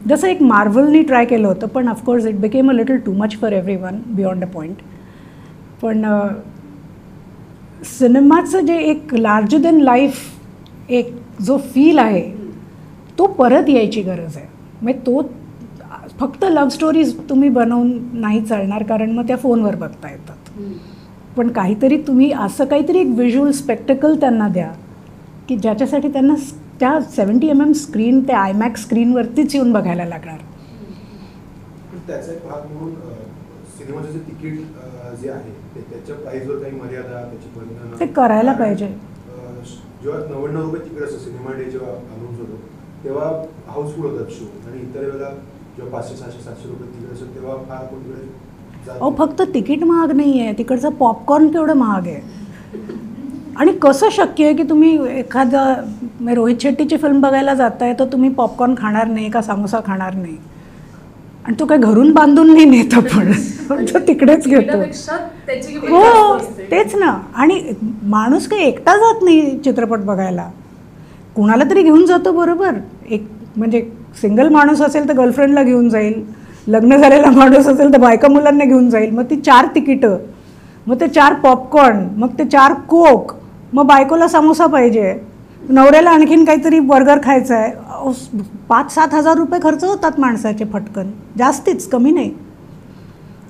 जसं एक मार्वलनी ट्राय केलं होतं, पण of course it became a little too much for every one beyond a point. पण सिनेमाचं जे एक लार्जर दॅन लाईफ एक जो फील आहे तो परत यायची गरज आहे. म्हणजे तो फक्त लव्ह स्टोरीज तुम्ही बनवून नाही चालणार, कारण मग त्या फोनवर बघता येतात. पण काहीतरी तुम्ही असं काहीतरी एक व्हिज्युअल स्पेक्टेकल त्यांना द्या की ज्याच्यासाठी त्यांना त्या 70 mm स्क्रीन त्या आयमॅक्स स्क्रीनवरतीच येऊन बघायला लागणार. त्याचा एक भाग म्हणून सिनेमाचं जे तिकीट जे आहे त्याच्या प्राईसवर काही मर्यादा त्याची बंधनं ते करायला पाहिजे. जेव्हा 99 रुपये तिकीट असतं सिनेमा डे जेव्हा अनाऊन्स होतो तेव्हा हाऊसफुल होतात शो, आणि इतर वेळेला जेव्हा 500, 600, 700 रुपये तिकीट असतं तेव्हा फार कोण तिकडे जात. अहो फक्त तिकीट महाग नाही आहे, तिकडचं पॉपकॉर्न केवढं महाग आहे. आणि कसं शक्य आहे की तुम्ही एखादा रोहित शेट्टीची फिल्म बघायला जाताय तर तुम्ही पॉपकॉर्न खाणार नाही का समोसा खाणार नाही, आणि तो काय घरून बांधून नाही नेत आपण, तो तिकडेच घेतो. हो तेच ना. आणि माणूस काही एकटा जात नाही चित्रपट बघायला, कुणाला तरी घेऊन जातो बरोबर. एक म्हणजे सिंगल माणूस असेल तर गर्लफ्रेंडला घेऊन जाईल, लग्न झालेला माणूस असेल तर बायका मुलांना घेऊन जाईल. मग ती 4 तिकीटं, मग ते 4 पॉपकॉर्न, मग ते 4 कोक, मग बायकोला समोसा पाहिजे, नवऱ्याला आणखीन काहीतरी बर्गर खायचं आहे. 5-7 हजार रुपये खर्च होतात माणसाचे फटकन, जास्तीच कमी नाही.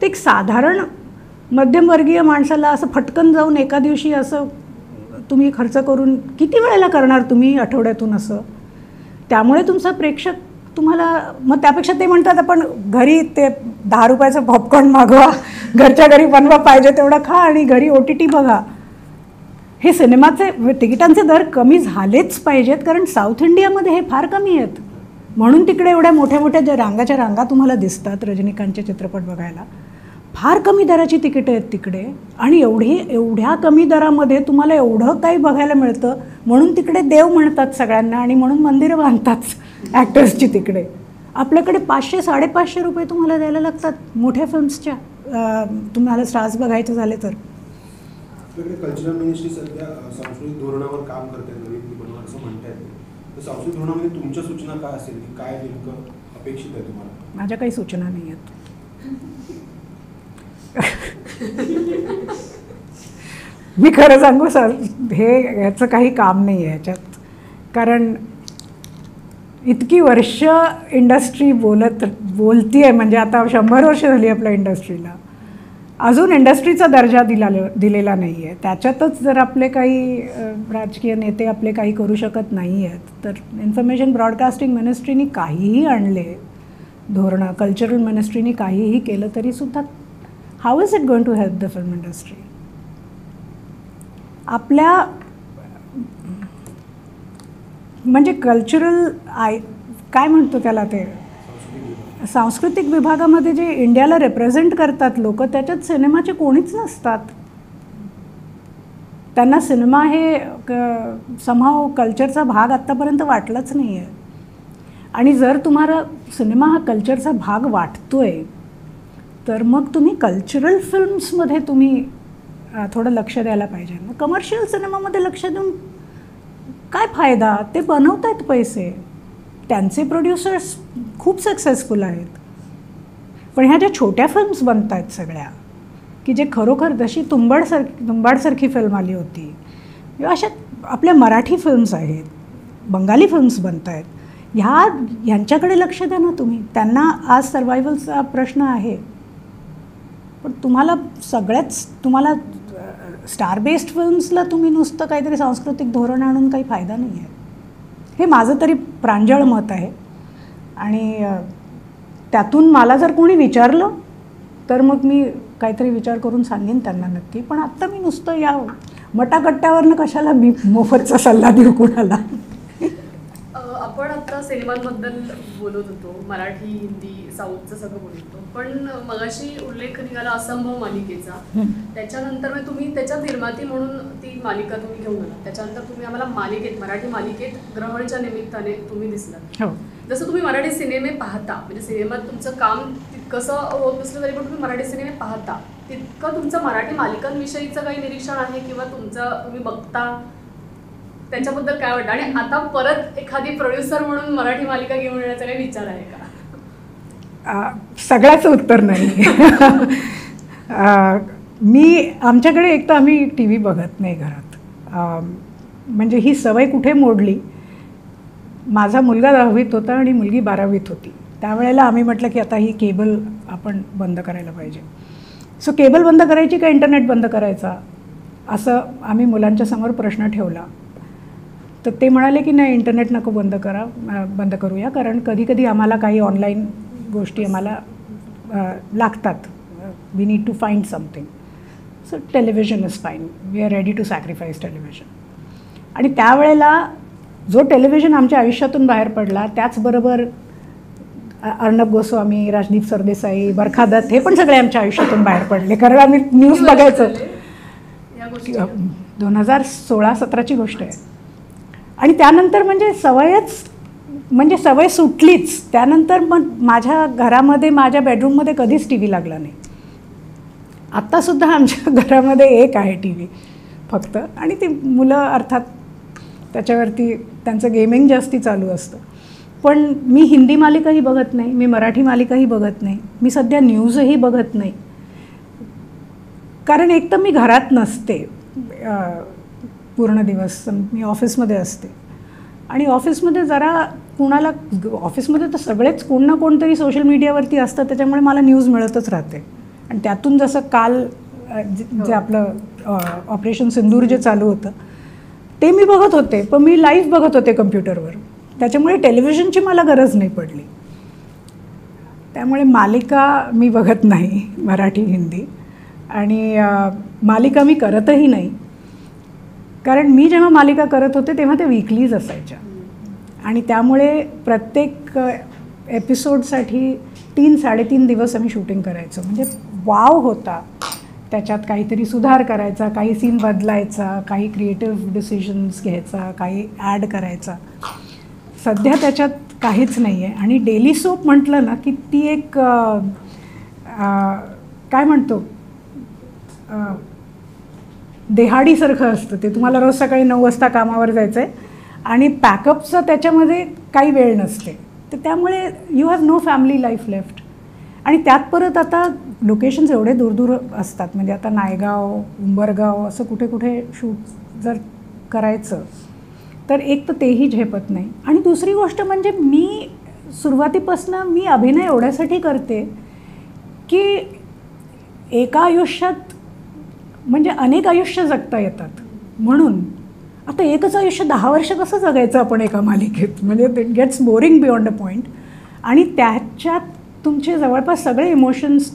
ते एक साधारण मध्यमवर्गीय माणसाला असं फटकन जाऊन एका दिवशी असं तुम्ही खर्च करून किती वेळेला करणार तुम्ही आठवड्यातून असं. त्यामुळे तुमचा प्रेक्षक तुम्हाला मग त्यापेक्षा ते म्हणतात आपण घरी ते 10 रुपयाचं पॉपकॉर्न मागवा, घरच्या घरी बनवा, पाहिजे तेवढं खा आणि घरी OTT बघा. हे सिनेमाचे तिकिटांचे दर कमी झालेच पाहिजेत, कारण साऊथ इंडियामध्ये हे फार कमी आहेत. म्हणून तिकडे एवढ्या मोठ्या मोठ्या ज्या रांगाच्या रांगा तुम्हाला दिसतात रजनीकांतचे चित्रपट बघायला, फार कमी दराची तिकीटं आहेत तिकडे. आणि एवढ्या कमी दरामध्ये तुम्हाला एवढं काही बघायला मिळतं, म्हणून तिकडे देव म्हणतात सगळ्यांना आणि म्हणून मंदिरं बांधतात ॲक्टर्सची तिकडे. आपल्याकडे 500-550 रुपये तुम्हाला द्यायला लागतात मोठ्या फिल्म्सच्या, तुम्हाला स्टार्स बघायचे झाले तर. आपल्याकडे कल्चरल मिनिस्ट्री सध्या सांस्कृतिक धोरणावर काम करते, नवीन बनवणार असं म्हणता येते. तर सांस्कृतिक धोरणामध्ये तुमच्या सूचना काय असेल, की काय नेमकं अपेक्षित आहे तुम्हाला? माझ्या काही सूचना नाही आहेत. मी खरं सांगू सर, ह्याचं काही काम नाही आहे ह्याच्यात. कारण इतकी वर्ष इंडस्ट्री बोलती आहे, म्हणजे आता 100 वर्ष झाली आपल्या इंडस्ट्रीला, अजून इंडस्ट्रीचा दर्जा दिलेला नाही आहे. त्याच्यातच जर आपले काही राजकीय नेते आपले काही करू शकत नाही आहेत, तर इन्फॉर्मेशन ब्रॉडकास्टिंग मिनिस्ट्रीनी काहीही आणले धोरणं, कल्चरल मिनिस्ट्रीनी काहीही केलं तरीसुद्धा how is it going to help the film industry? आपल्या म्हणजे कल्चरल काय म्हणतो त्याला, ते सांस्कृतिक विभागामध्ये जे इंडियाला रिप्रेझेंट करतात लोक, त्याच्यात सिनेमाचे कोणीच नसतात. त्यांना सिनेमा हे समहाव कल्चरचा भाग आत्तापर्यंत वाटलाच नाही आहे. आणि जर तुम्हाला सिनेमा हा कल्चरचा भाग वाटतोय तर मग तुम्ही कल्चरल फिल्म्समध्ये तुम्ही थोडं लक्ष द्यायला पाहिजे. कमर्शियल सिनेमामध्ये लक्ष देऊन काय फायदा? ते बनवत आहेत पैसे, त्यांचे प्रोड्युसर्स खूप सक्सेसफुल आहेत. पण ह्या ज्या छोट्या फिल्म्स बनत आहेत सगळ्या, की जे खरोखर जशी तुंबाडसारखी फिल्म आली होती, किंवा अशा आपल्या मराठी फिल्म्स आहेत, बंगाली फिल्म्स बनत आहेत, ह्यांच्याकडे लक्ष द्या ना तुम्ही. त्यांना आज सर्वायवलचा प्रश्न आहे. पण तुम्हाला स्टार बेस्ड फिल्म्सला तुम्ही नुसतं काहीतरी सांस्कृतिक धोरण आणून काही फायदा नाही आहे. हे माझं तरी प्रांजळ मत आहे. आणि त्यातून मला जर कोणी विचारलं तर मग मी काहीतरी विचार करून सांगेन त्यांना नक्की. पण आत्ता मी नुसतं या मटाकट्ट्यावरनं कशाला मी मोफतचा सल्ला देऊ कुणाला. आपण आता सिनेमांबद्दल बोलत होतो, मराठी, हिंदी, साऊथचं सगळं बोलत होतो, पण मगाशी उल्लेख निघाला असंभव मालिकेचा. त्याच्यानंतर मग तुम्ही त्याच्या निर्माती म्हणून ती मालिका तुम्ही घेऊन आला. त्याच्यानंतर तुम्ही आम्हाला मालिकेत, मराठी मालिकेत ग्रहणच्या निमित्ताने तुम्ही दिसलात. हो. जसं तुम्ही मराठी सिनेमे पाहता, म्हणजे सिनेमात तुमचं काम तितकंसं होत नसलं तरी पण तुम्ही मराठी सिनेमे पाहता, तितकं तुमचं मराठी मालिकांविषयीचं काही निरीक्षण आहे किंवा तुम्ही बघता, त्याच्याबद्दल काय वाटतं? आणि आता परत एखादी प्रोड्युसर म्हणून मराठी मालिका घेऊन येण्याचा काही विचार आहे का? सगळ्याचं उत्तर नाही. आमच्याकडे एक तर आम्ही टी व्ही बघत नाही घरात. म्हणजे ही सवय कुठे मोडली, माझा मुलगा 10वीत होता आणि मुलगी 12वीत होती. त्यावेळेला आम्ही म्हटलं की आता ही केबल आपण बंद करायला पाहिजे. सो केबल बंद करायची का इंटरनेट बंद करायचा, असं आम्ही मुलांच्या समोर प्रश्न ठेवला. तर ते म्हणाले की नाही, इंटरनेट नको बंद करूया, कारण कधी कधी आम्हाला काही ऑनलाईन गोष्टी आम्हाला लागतात. We need to find something. So television is fine, we are ready to sacrifice television. आणि त्यावेळेला जो टेलिव्हिजन आमच्या आयुष्यातून बाहेर पडला, त्याचबरोबर अर्णब गोस्वामी, राजदीप सरदेसाई, बरखा दत्त हे पण सगळे आमच्या आयुष्यातून बाहेर पडले, कारण आम्ही न्यूज बघायचो. 2016-17ची गोष्ट आहे. आणि त्यानंतर म्हणजे सवय सुटलीच. त्यानंतर मग माझ्या घरामध्ये, माझ्या बेडरूममध्ये कधीच टी व्ही लागला नाही. आत्तासुद्धा आमच्या घरामध्ये एक आहे टी व्ही फक्त, आणि ती मुलं अर्थात त्याच्यावरती त्यांचं गेमिंग जास्ती चालू असतं. पण मी हिंदी मालिकाही बघत नाही, मी मराठी मालिकाही बघत नाही, मी सध्या न्यूजही बघत नाही. कारण एक तर मी घरात नसते पूर्ण दिवस, मी ऑफिसमध्ये असते. आणि ऑफिसमध्ये ऑफिसमध्ये तर सगळेच कोण ना कोणतरी सोशल मीडियावरती असतं, त्याच्यामुळे मला न्यूज मिळतच राहते. आणि त्यातून जसं काल जे आपलं ऑपरेशन सिंदूर जे चालू होतं ते मी बघत होते, पण मी लाईव्ह बघत होते कम्प्युटरवर, त्याच्यामुळे टेलिव्हिजनची मला गरज नाही पडली. त्यामुळे मालिका मी बघत नाही, मराठी, हिंदी. आणि मालिका मी करतही नाही, कारण मी जेव्हा मालिका करत होते तेव्हा ते वीकलीज असायच्या. आणि त्यामुळे प्रत्येक एपिसोडसाठी 3-3.5 दिवस आम्ही शूटिंग करायचो. म्हणजे वाव होता, त्याच्यात काहीतरी सुधार करायचा, काही सीन बदलायचा, काही क्रिएटिव्ह डिसिजन्स घ्यायचा, काही ॲड करायचा. सध्या त्याच्यात काहीच नाही आहे. आणि डेली सोप म्हटलं ना की ती एक काय म्हणतो, देहाडीसारखं असतं ते. तुम्हाला रोज सकाळी 9 वाजता कामावर जायचं आहे आणि पॅकअपचं त्याच्यामध्ये काही वेळ नसते, तर त्यामुळे you have no family life left. आणि त्यात परत आता लोकेशन्स एवढे दूर असतात, म्हणजे आता नायगाव, उंबरगाव असं कुठे कुठे शूट जर करायचं तर एक तर तेही झेपत नाही. आणि दुसरी गोष्ट म्हणजे मी सुरुवातीपासून मी अभिनय एवढ्यासाठी करते की एका आयुष्यात म्हणजे अनेक आयुष्य जगता येतात. म्हणून आता एकच आयुष्य 10 वर्ष कसं जगायचं आपण एका मालिकेत, म्हणजे it gets boring beyond a point. आणि त्याच्यात तुमचे जवळपास सगळे इमोशन्स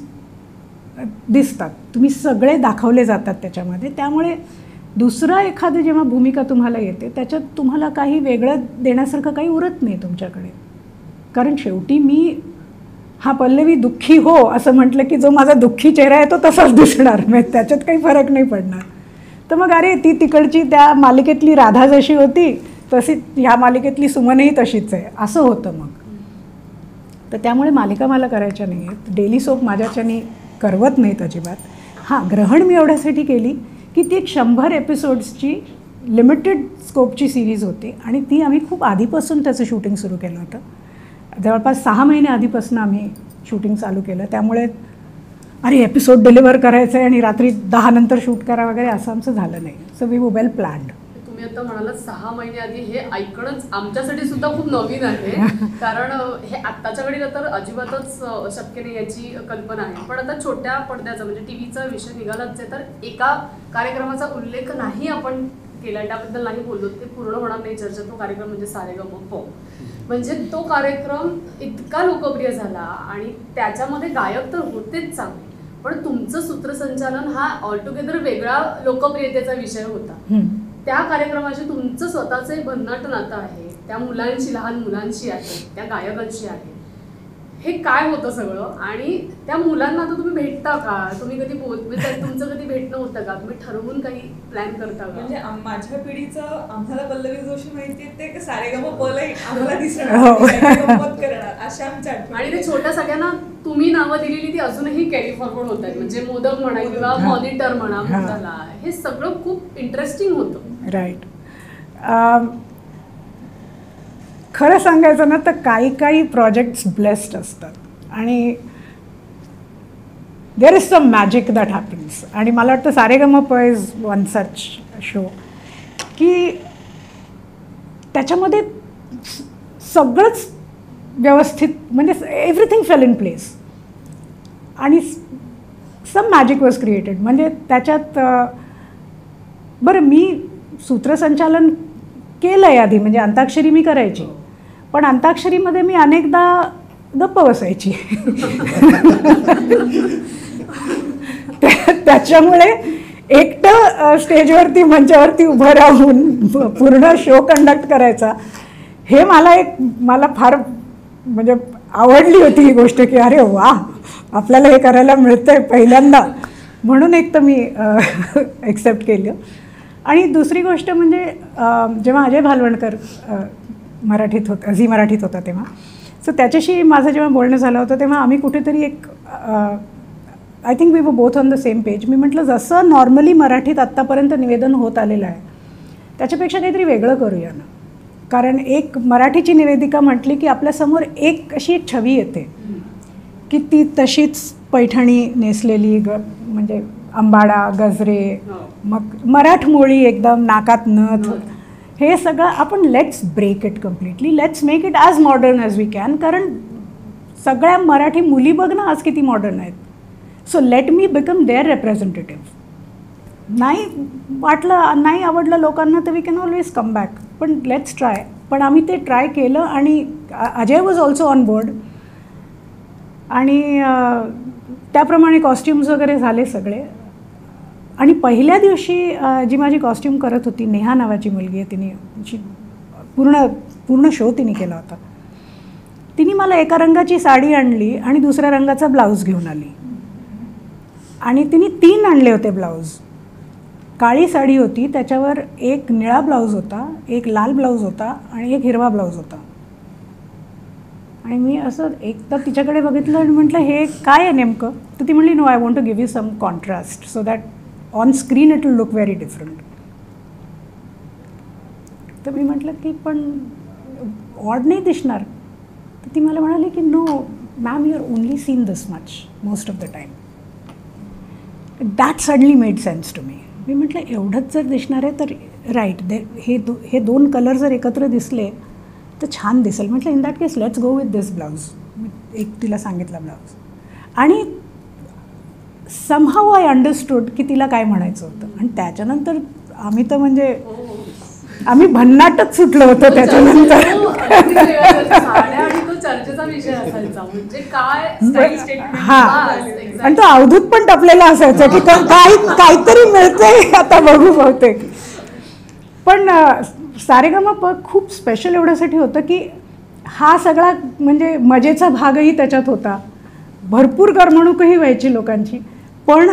दिसतात, तुम्ही सगळे दाखवले जातात त्याच्यामध्ये. त्यामुळे दुसरा एखादी जेव्हा भूमिका तुम्हाला येते त्याच्यात तुम्हाला काही वेगळं देण्यासारखं काही उरत नाही तुमच्याकडे. कारण शेवटी मी पल्लवी दुःखी हो असं म्हटलं की जो माझा दुःखी चेहरा आहे तो तसाच दिसणार, म्हणजे त्याच्यात काही फरक नाही पडणार. तर मग अरे ती तिकडची त्या मालिकेतली राधा जशी होती तशी ह्या मालिकेतली सुमनही तशीच आहे असं होतं मग. तर त्यामुळे मालिका मला करायच्या नाही आहेत. डेली सोप माझ्याच्यानी करवत नाहीत अजिबात. ग्रहण मी एवढ्यासाठी केली की ती एक 100 एपिसोड्सची लिमिटेड स्कोपची सिरीज होती आणि ती आम्ही खूप आधीपासून त्याचं शूटिंग सुरू केलं होतं. जवळपास 6 महिने आधीपासून आम्ही शूटिंग चालू केलं. त्यामुळे अरे एपिसोड डिलिव्हर करायचं आहे आणि रात्री 10 नंतर शूट करा वगैरे असं आमचं झालं नाही. So we were well planned. तुम्ही आता म्हणालात 6 महिने आधी, हे ऐकणंच आमच्यासाठी सुद्धा खूप नवीन आहे. कारण हे आत्ताच्या घडीला तर अजिबातच शक्य नाही याची कल्पना आहे. पण आता छोट्या पडद्याचा म्हणजे टीव्हीचा विषय निघालाच आहे, तर एका कार्यक्रमाचा उल्लेख नाही आपण केला, त्याबद्दल नाही बोललो, ते पूर्ण होणार नाही चर्चा. तो कार्यक्रम म्हणजे सारेगमप. म्हणजे तो कार्यक्रम इतका लोकप्रिय झाला आणि त्याच्यामध्ये गायक तर होतेच चांगले, पण तुमचं सूत्रसंचालन हा ऑलटुगेदर वेगळा लोकप्रियतेचा विषय होता. त्या कार्यक्रमाशी तुमचं स्वतःचं एक भन्नाट नातं आहे. त्या मुलांची, लहान मुलांची आहे, त्या गायकांची आहे. हे काय होतं सगळं आणि त्या मुलांना आता तुम्ही भेटता का? तुम्ही कधी तुमचं कधी भेटणं होतं का? तुम्ही ठरवून काही प्लॅन करता का? म्हणजे माझ्या पिढीचं आम्हाला पल्लवी जोशी माहितीये ते सारेगमपला आम्हाला हो. दिसणार, गंमत करणार अशा आमच्या आठवणी. आणि ते छोट्या सगळ्यांना तुम्ही नावं दिलेली ती अजूनही कॅरी फॉरवर्ड होत आहेत. म्हणजे मोदक म्हणा किंवा मॉनिटर म्हणा, मुलाला हे सगळं खूप इंटरेस्टिंग होतं. राईट. खरं सांगायचं ना तर काही काही प्रोजेक्ट्स ब्लेस्ड असतात आणि there is some magic that happens. आणि मला वाटतं Sa Re Ga Ma Pa is one such show की त्याच्यामध्ये सगळंच व्यवस्थित, म्हणजे एव्हरीथिंग फेल इन प्लेस आणि सम मॅजिक वॉज क्रिएटेड. म्हणजे त्याच्यात बरं मी सूत्रसंचालन केलं आहे आधी, म्हणजे अंताक्षरी मी करायची, पण अंताक्षरीमध्ये मी अनेकदा गप्प बसायची. त्याच्यामुळे एकटं स्टेजवरती मंचावरती उभं राहून पूर्ण शो कंडक्ट करायचा हे मला फार म्हणजे आवडली होती ही गोष्ट की अरे वा आपल्याला हे करायला मिळतंय पहिल्यांदा, म्हणून एक तर मी ॲक्सेप्ट केलं. आणि दुसरी गोष्ट म्हणजे जेव्हा अजय भालवणकर मराठीत होता, झी मराठीत होता तेव्हा, सो त्याच्याशी माझं जेव्हा बोलणं झालं होतं तेव्हा आम्ही कुठेतरी एक I think we were both on the same page. मी म्हटलं जसं नॉर्मली मराठीत आत्तापर्यंत निवेदन होत आलेलं आहे त्याच्यापेक्षा काहीतरी वेगळं करूया ना. कारण एक मराठीची निवेदिका म्हटली की आपल्यासमोर अशी एक छवी येते की ती तशीच पैठणी नेसलेली म्हणजे अंबाडा, गजरे, मग मराठमोळी एकदम, नाकात नथ, हे सगळं आपण let's break it completely, let's make it as modern as we can. कारण सगळ्या मराठी मुली बघ ना आज किती मॉडर्न आहेत. So let me become their representative. नाही वाटलं, नाही आवडलं लोकांना तर we can always come back, पण लेट्स ट्राय. पण आम्ही ते ट्राय केलं आणि Ajay was also on board आणि त्याप्रमाणे कॉस्ट्युम्स वगैरे झाले सगळे. आणि पहिल्या दिवशी जी माझी कॉस्ट्यूम करत होती, नेहा नावाची मुलगी आहे, तिने पूर्ण शो तिने केला होता. तिने मला एका रंगाची साडी आणली आणि दुसऱ्या रंगाचा ब्लाऊज घेऊन आली आणि तिने 3 आणले होते ब्लाऊज. काळी साडी होती, त्याच्यावर एक निळा ब्लाऊज होता, एक लाल ब्लाऊज होता आणि एक हिरवा ब्लाऊज होता. आणि मी असं एक तर तिच्याकडे बघितलं आणि म्हटलं हे काय आहे नेमकं. तर ती म्हणली no I want to give you some contrast so that on screen it will look very different. तर मी म्हटलं की पण ऑड नाही दिसणार. तर ती मला म्हणाली की no ma'am you are only seen this much most of the time. That suddenly made sense to me. मी म्हटलं एवढंच जर दिसणार आहे तर राईट हे 2 कलर जर एकत्र दिसले तर छान दिसेल. म्हटलं in that case let's go with this blouse. एक तिला सांगितला ब्लाऊज आणि समहाऊ आय अंडरस्टूड की तिला काय म्हणायचं होतं. आणि त्याच्यानंतर आम्ही तर म्हणजे आम्ही भन्नाटच सुटलो होतो त्याच्यानंतर. चर्चेचा विषय असायचा म्हणजे काय हां, आणि तो अवधूत पण टपलेला असायचा की काहीतरी मिळतंय आता बघू बहुतेक. पण सारेगमप खूप स्पेशल एवढ्यासाठी होतं की हा सगळा म्हणजे मजेचा भागही त्याच्यात होता, भरपूर करमणूकही व्हायची लोकांची. पण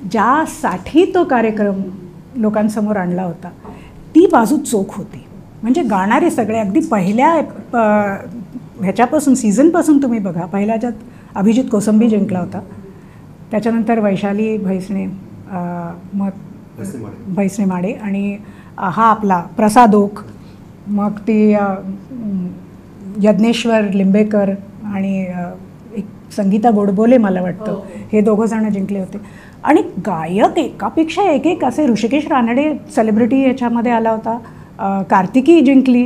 ज्यासाठी तो कार्यक्रम लोकांसमोर आणला होता ती बाजू चोख होती. म्हणजे गाणारे सगळे अगदी पहिल्या ह्याच्यापासून सीझनपासून तुम्ही बघा, पहिल्या ज्यात अभिजित कोसंबी जिंकला होता, त्याच्यानंतर वैशाली भैसणे, मग भैसणे माडे आणि हा आपला प्रसाद ओक, मग ती यज्ञेश्वर लिंबेकर आणि एक संगीता गोडबोले मला वाटतं, हे 2 जण जिंकले होते. आणि गायक एकापेक्षा एक असे, ऋषिकेश रानडे सेलिब्रिटी याच्यामध्ये आला होता, कार्तिकी जिंकली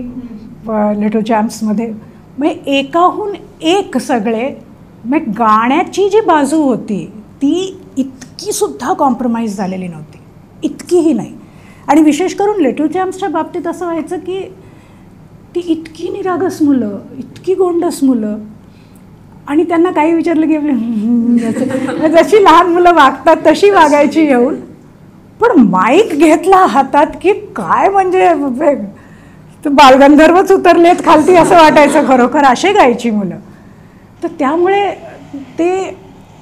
लिटल चॅम्प्समध्ये. मग एकाहून एक सगळे. मग गाण्याची जी बाजू होती ती इतकीसुद्धा कॉम्प्रोमाइज झालेली नव्हती, इतकीही नाही. आणि विशेष करून लिटल चॅम्प्सच्या बाबतीत असं व्हायचं की ती इतकी निरागस मुलं, इतकी गोंडस मुलं, आणि त्यांना काही विचारलं की जशी लहान मुलं वागतात तशी वागायची येऊन. पण माईक घेतला हातात की काय म्हणजे तर बालगंधर्वच उतरलेत खालती असं वाटायचं खरोखर, असे गायची मुलं. तर त्यामुळे ते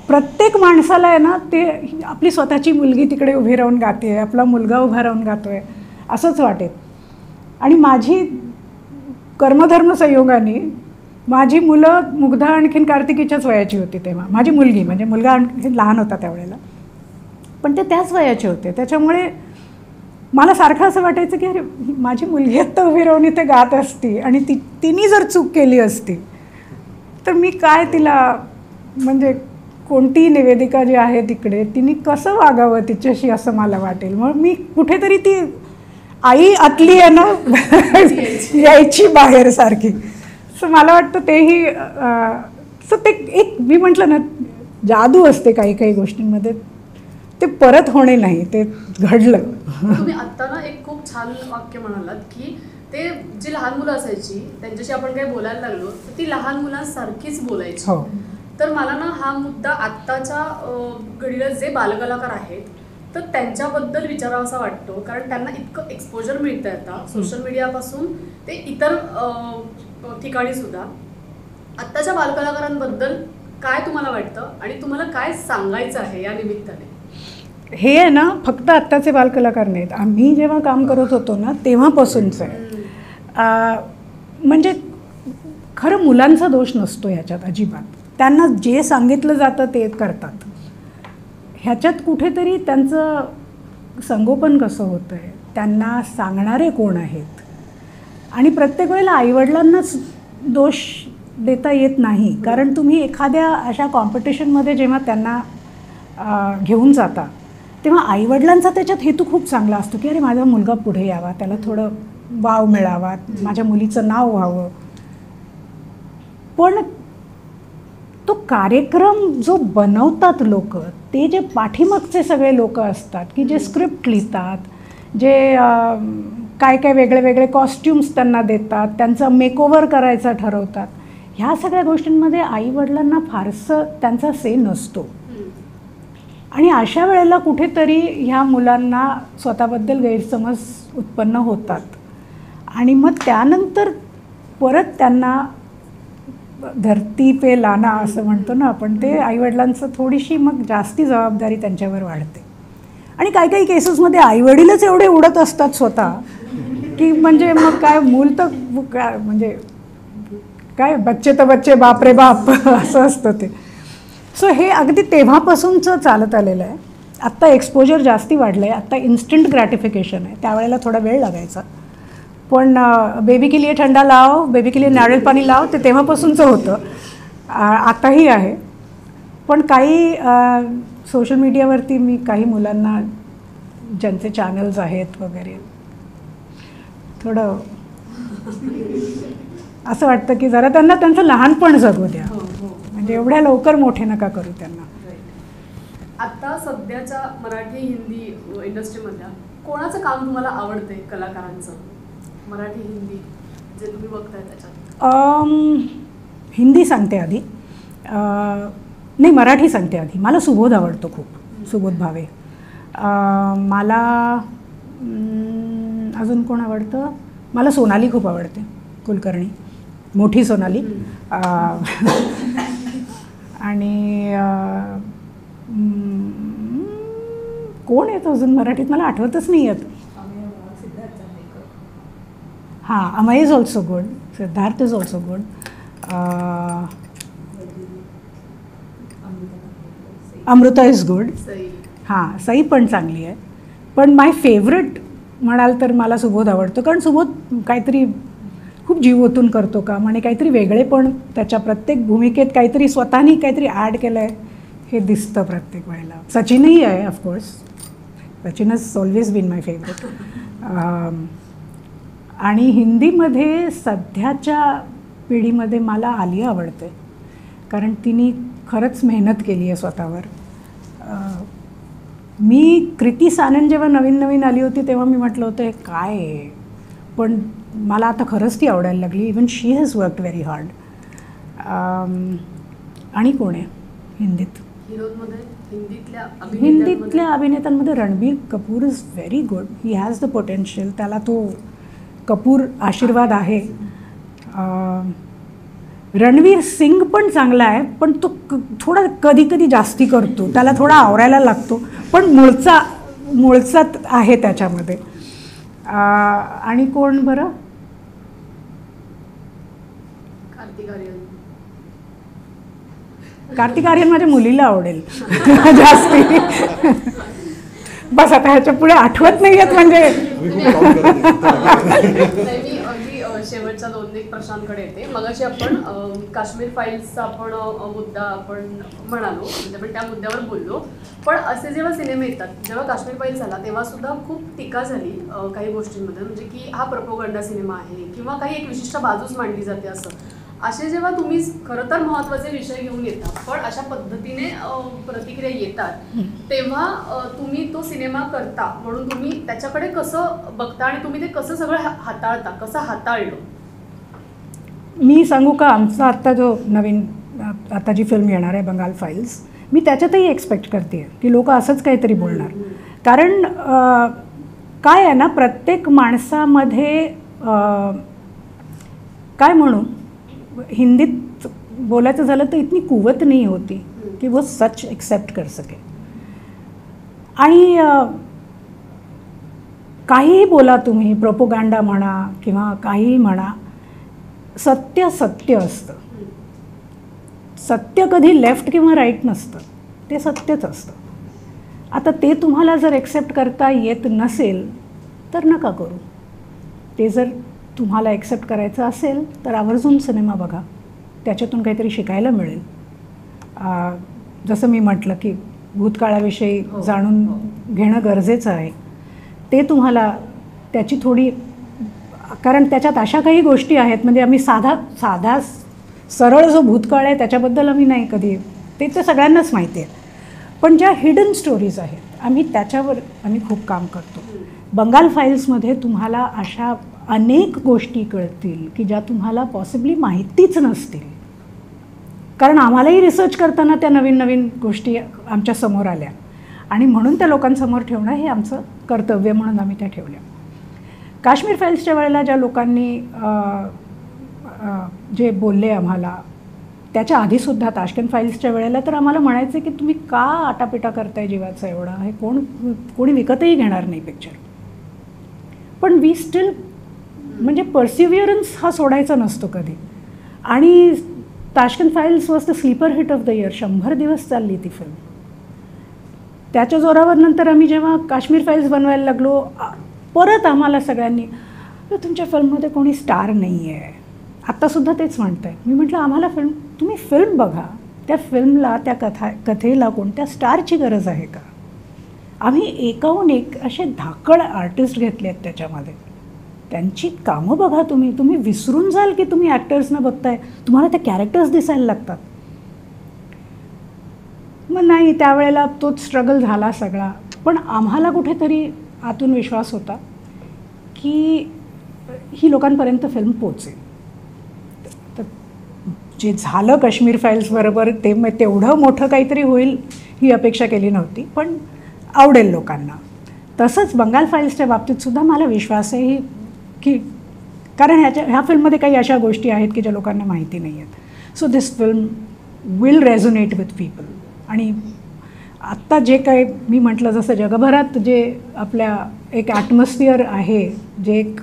प्रत्येक माणसाला आहे ना, ते आपली स्वतःची मुलगी तिकडे उभी राहून गाते, आपला मुलगा उभा राहून गातोय असंच वाटेल. आणि माझी कर्मधर्म संयोगाने माझी मुलं मुग्धा आणखीन कार्तिकीच्याच वयाची होती तेव्हा. माझी मुलगी, म्हणजे मुलगा आणखी लहान होता त्यावेळेला, पण ते त्याच वयाचे होते. त्याच्यामुळे मला सारखं असं वाटायचं की अरे माझी मुलगी आत्ता उभी राहून इथे गात असती आणि तिने जर चूक केली असती तर मी काय तिला, म्हणजे कोणती निवेदिका जी आहे तिकडे तिने कसं वागावं तिच्याशी असं मला वाटेल. मग मी कुठेतरी ती आई आतली आहे ना यायची बाहेर सारखी. सो मला वाटतं तेही सो ते एक मी म्हटलं ना जादू असते काही काही गोष्टींमध्ये, ते परत होणे नाही, ते घडलं. तुम्ही आत्ता ना एक खूप छान वाक्य म्हणालात की ते जी लहान मुलं असायची त्यांच्याशी आपण काही बोलायला लागलो तर ती लहान मुलांसारखीच बोलायची. हो. तर मला ना हा मुद्दा आत्ताच्या घडीला जे बालकलाकार आहेत तर त्यांच्याबद्दल विचारावासा वाटतो, कारण त्यांना इतकं एक्सपोजर मिळतं आता सोशल मीडियापासून ते इतर ठिकाणी सुद्धा. आत्ताच्या बालकलाकारांबद्दल काय तुम्हाला वाटतं आणि तुम्हाला काय सांगायचं आहे या निमित्ताने? हे आहे ना फक्त आत्ताचे बालकलाकार नाहीत, आम्ही जेव्हा काम करत होतो ना तेव्हापासूनच आहे. म्हणजे खरं मुलांचा दोष नसतो ह्याच्यात अजिबात. त्यांना जे सांगितलं जातं ते करतात. ह्याच्यात कुठेतरी त्यांचं संगोपन कसं होतं आहे, त्यांना सांगणारे कोण आहेत. आणि प्रत्येक वेळेला आईवडिलांनाच दोष देता येत नाही, कारण तुम्ही एखाद्या अशा कॉम्पिटिशनमध्ये जेव्हा त्यांना घेऊन जाता तेव्हा आईवडिलांचा त्याच्यात हेतू खूप चांगला असतो की अरे माझा मुलगा पुढे यावा, त्याला थोडं वाव मिळावा, माझ्या मुलीचं नाव व्हावं. पण तो कार्यक्रम जो बनवतात लोक, ते जे पाठीमागचे सगळे लोक असतात की जे स्क्रिप्ट लिहितात, जे काय काय वेगळे वेगळे कॉस्ट्युम्स त्यांना देतात, त्यांचं मेकओव्हर करायचं ठरवतात, ह्या सगळ्या गोष्टींमध्ये आईवडिलांना फारसं त्यांचा से नसतो. आणि अशा वेळेला कुठेतरी ह्या मुलांना स्वतःबद्दल गैरसमज उत्पन्न होतात. आणि मग त्यानंतर परत त्यांना धरती पे लाना असं म्हणतो ना आपण, ते आईवडिलांचं थोडीशी मग जास्ती जबाबदारी त्यांच्यावर वाढते. आणि काही काही केसेसमध्ये आईवडीलच एवढे उडत असतात स्वतः की म्हणजे मग काय मूल तर काय म्हणजे काय बच्चे तर बच्चे बाप रे बाप असं असतं ते. सो हे अगदी तेव्हापासूनचं चालत आलेलं आहे. आत्ता एक्सपोजर जास्ती वाढलं आहे, आत्ता इन्स्टंट ग्रॅटिफिकेशन आहे, त्यावेळेला थोडा वेळ लागायचा. पण बेबी के लिए ठंडा लाव, बेबी के लिए नारळ पाणी लाव, ते तेव्हापासूनचं होतं, आताही आहे. पण काही सोशल मीडियावरती मी काही मुलांना ज्यांचे चॅनल्स आहेत वगैरे थोडं असं वाटतं की जरा त्यांना त्यांचं लहानपण जगू द्या, म्हणजे एवढ्या लवकर मोठे नका करू त्यांना. आता सध्याच्या मराठी हिंदी इंडस्ट्रीमधल्या कोणाचं काम तुम्हाला आवडतंय कलाकारांचं? मराठी हिंदी जे तुम्ही बघताय त्याच्यात. हिंदी सांगते आधी, नाही मराठी सांगते आधी. मला सुबोध आवडतो खूप, सुबोध भावे. मला अजून कोण आवडतं? मला सोनाली खूप आवडते, कुलकर्णी, मोठी सोनाली. आणि कोण येतं अजून मराठीत मला आठवतच नाही येत. हां, Amay is also good, Siddharth is also good. Amruta is good. हां, सई पण चांगली आहे. पण माय फेवरेट म्हणाल तर मला सुबोध आवडतो, कारण सुबोध काहीतरी खूप जीव ओतून करतो काम आणि काहीतरी वेगळे पण त्याच्या प्रत्येक भूमिकेत काहीतरी स्वतःनी काहीतरी ॲड केलं आहे हे दिसतं प्रत्येक वेळेला. सचिनही आहे of course, Sachin has always been my favourite. आणि हिंदीमध्ये सध्याच्या पिढीमध्ये मला आलिया आवडते, कारण तिने खरंच मेहनत केली आहे स्वतःवर. मी कृती सानन जेव्हा नवीन नवीन आली होती तेव्हा मी म्हटलं होतं हे काय आहे, पण मला आता खरंच ती आवडायला लागली. Even she has worked very hard. आणि कोण आहे हिंदीत? हिंदीतल्या अभिनेत्यांमध्ये Ranbir Kapoor is very good. He has the potential. त्याला तो कपूर आशीर्वाद आहे. रणवीर सिंग पण चांगला आहे, पण तो थोडा कधी कधी जास्ती करतो, त्याला थोडा आवरायला लागतो, पण मूळचा आहे त्याच्यामध्ये. आणि कोण बरं, कार्तिक आर्यन माझ्या मुलीला आवडेल जास्ती. बस आता ह्याच्या पुढे आठवत नाही आहेत म्हणजे. शेवटच्या 2-1 प्रश्नांकडे येते. मगाशी आपण काश्मीर फाईल्सचा आपण मुद्दा आपण म्हणालो, म्हणजे आपण त्या मुद्द्यावर बोललो. पण असे जेव्हा सिनेमे येतात, जेव्हा काश्मीर फाईल्स झाला तेव्हा सुद्धा खूप टीका झाली काही गोष्टींमध्ये, म्हणजे की हा प्रोपोगंडा सिनेमा आहे किंवा काही एक विशिष्ट बाजूच मांडली जाते असं. असे जेव्हा तुम्ही खरं तर महत्त्वाचे विषय घेऊन येता पण अशा पद्धतीने प्रतिक्रिया येतात, तेव्हा तुम्ही तो सिनेमा करता म्हणून तुम्ही त्याच्याकडे कसं बघता आणि तुम्ही ते कसं सगळं हाताळता, कसं हाताळलं? मी सांगू का, आमचा आत्ता जो नवीन आता जी फिल्म येणार आहे बंगाल फाईल्स, मी त्याच्यातही एक्सपेक्ट करते की लोक असंच काहीतरी बोलणार. कारण काय आहे ना, प्रत्येक माणसामध्ये काय म्हणू, हिंदीत बोलायचं झालं तर इतनी कुवत नाही होती की वो सच एक्सेप्ट कर सके. आणि काहीही बोला तुम्ही, प्रोपोगंडा म्हणा किंवा काहीही म्हणा, सत्य सत्य असतं. सत्य कधी लेफ्ट किंवा राईट नसतं, ते सत्यच असतं. आता ते तुम्हाला जर एक्सेप्ट करता येत नसेल तर नका करू. ते जर तुम्हाला एक्सेप्ट करायचं असेल तर आवर्जून सिनेमा बघा, त्याच्यातून काहीतरी शिकायला मिळेल. जसं मी म्हटलं की भूतकाळाविषयी जाणून घेणं गरजेचं आहे. ते तुम्हाला त्याची थोडी, कारण त्याच्यात अशा काही गोष्टी आहेत, म्हणजे आम्ही साधा सरळ जो भूतकाळ आहे त्याच्याबद्दल आम्ही नाही कधी, ते तर सगळ्यांनाच माहिती आहे. पण ज्या हिडन स्टोरीज आहेत त्याच्यावर आम्ही खूप काम करतो. बंगाल फाईल्समध्ये तुम्हाला अशा अनेक गोष्टी कळतील की ज्या तुम्हाला पॉसिबली माहितीच नसतील. कारण आम्हालाही रिसर्च करताना त्या नवीन नवीन गोष्टी आमच्या समोर आल्या आणि म्हणून त्या लोकांसमोर ठेवणं हे आमचं कर्तव्य म्हणून आम्ही त्या ठेवल्या. काश्मीर फाईल्सच्या वेळेला ज्या लोकांनी जे बोलले आम्हाला, त्याच्या आधीसुद्धा ताशकंद फाईल्सच्या वेळेला तर आम्हाला म्हणायचे की तुम्ही का आटापिटा करताय जीवाचा एवढा, हे कोणी विकतही घेणार नाही पिक्चर. पण वी स्टील, म्हणजे पर्सिव्हिअरन्स हा सोडायचा नसतो कधी. आणि Tashkent Files was the sleeper hit of the year. 100 दिवस चालली ती फिल्म. त्याच्या जोरावर नंतर आम्ही जेव्हा काश्मीर फाईल्स बनवायला लागलो, परत आम्हाला सगळ्यांनी तुमच्या फिल्ममध्ये कोणी स्टार नाही आहे, आत्तासुद्धा तेच म्हणत आहे. मी म्हटलं आम्हाला तुम्ही फिल्म बघा, त्या फिल्मला, त्या कथेला कोणत्या स्टारची गरज आहे का? आम्ही एकाहून एक असे धाकड आर्टिस्ट घेतले आहेत त्याच्यामध्ये. त्यांची कामं बघा तुम्ही विसरून जाल की तुम्ही ॲक्टर्सना बघताय, तुम्हाला त्या कॅरेक्टर्स दिसायला लागतात. मग नाही, त्यावेळेला तोच स्ट्रगल झाला सगळा. पण आम्हाला कुठेतरी आतून विश्वास होता की ही लोकांपर्यंत फिल्म पोचेल. तर जे झालं काश्मीर फाईल्सबरोबर, ते मग तेवढं मोठं काहीतरी होईल ही अपेक्षा केली नव्हती, पण आवडेल लोकांना. तसंच बंगाल फाईल्सच्या बाबतीतसुद्धा मला विश्वास आहे की, कारण ह्या फिल्ममध्ये काही अशा गोष्टी आहेत की ज्या लोकांना माहिती नाही आहेत. So this film will resonate with people. आणि आत्ता जे काही मी म्हटलं, जसं जगभरात जे आपल्या एक ॲटमॉस्फिअर आहे, जे एक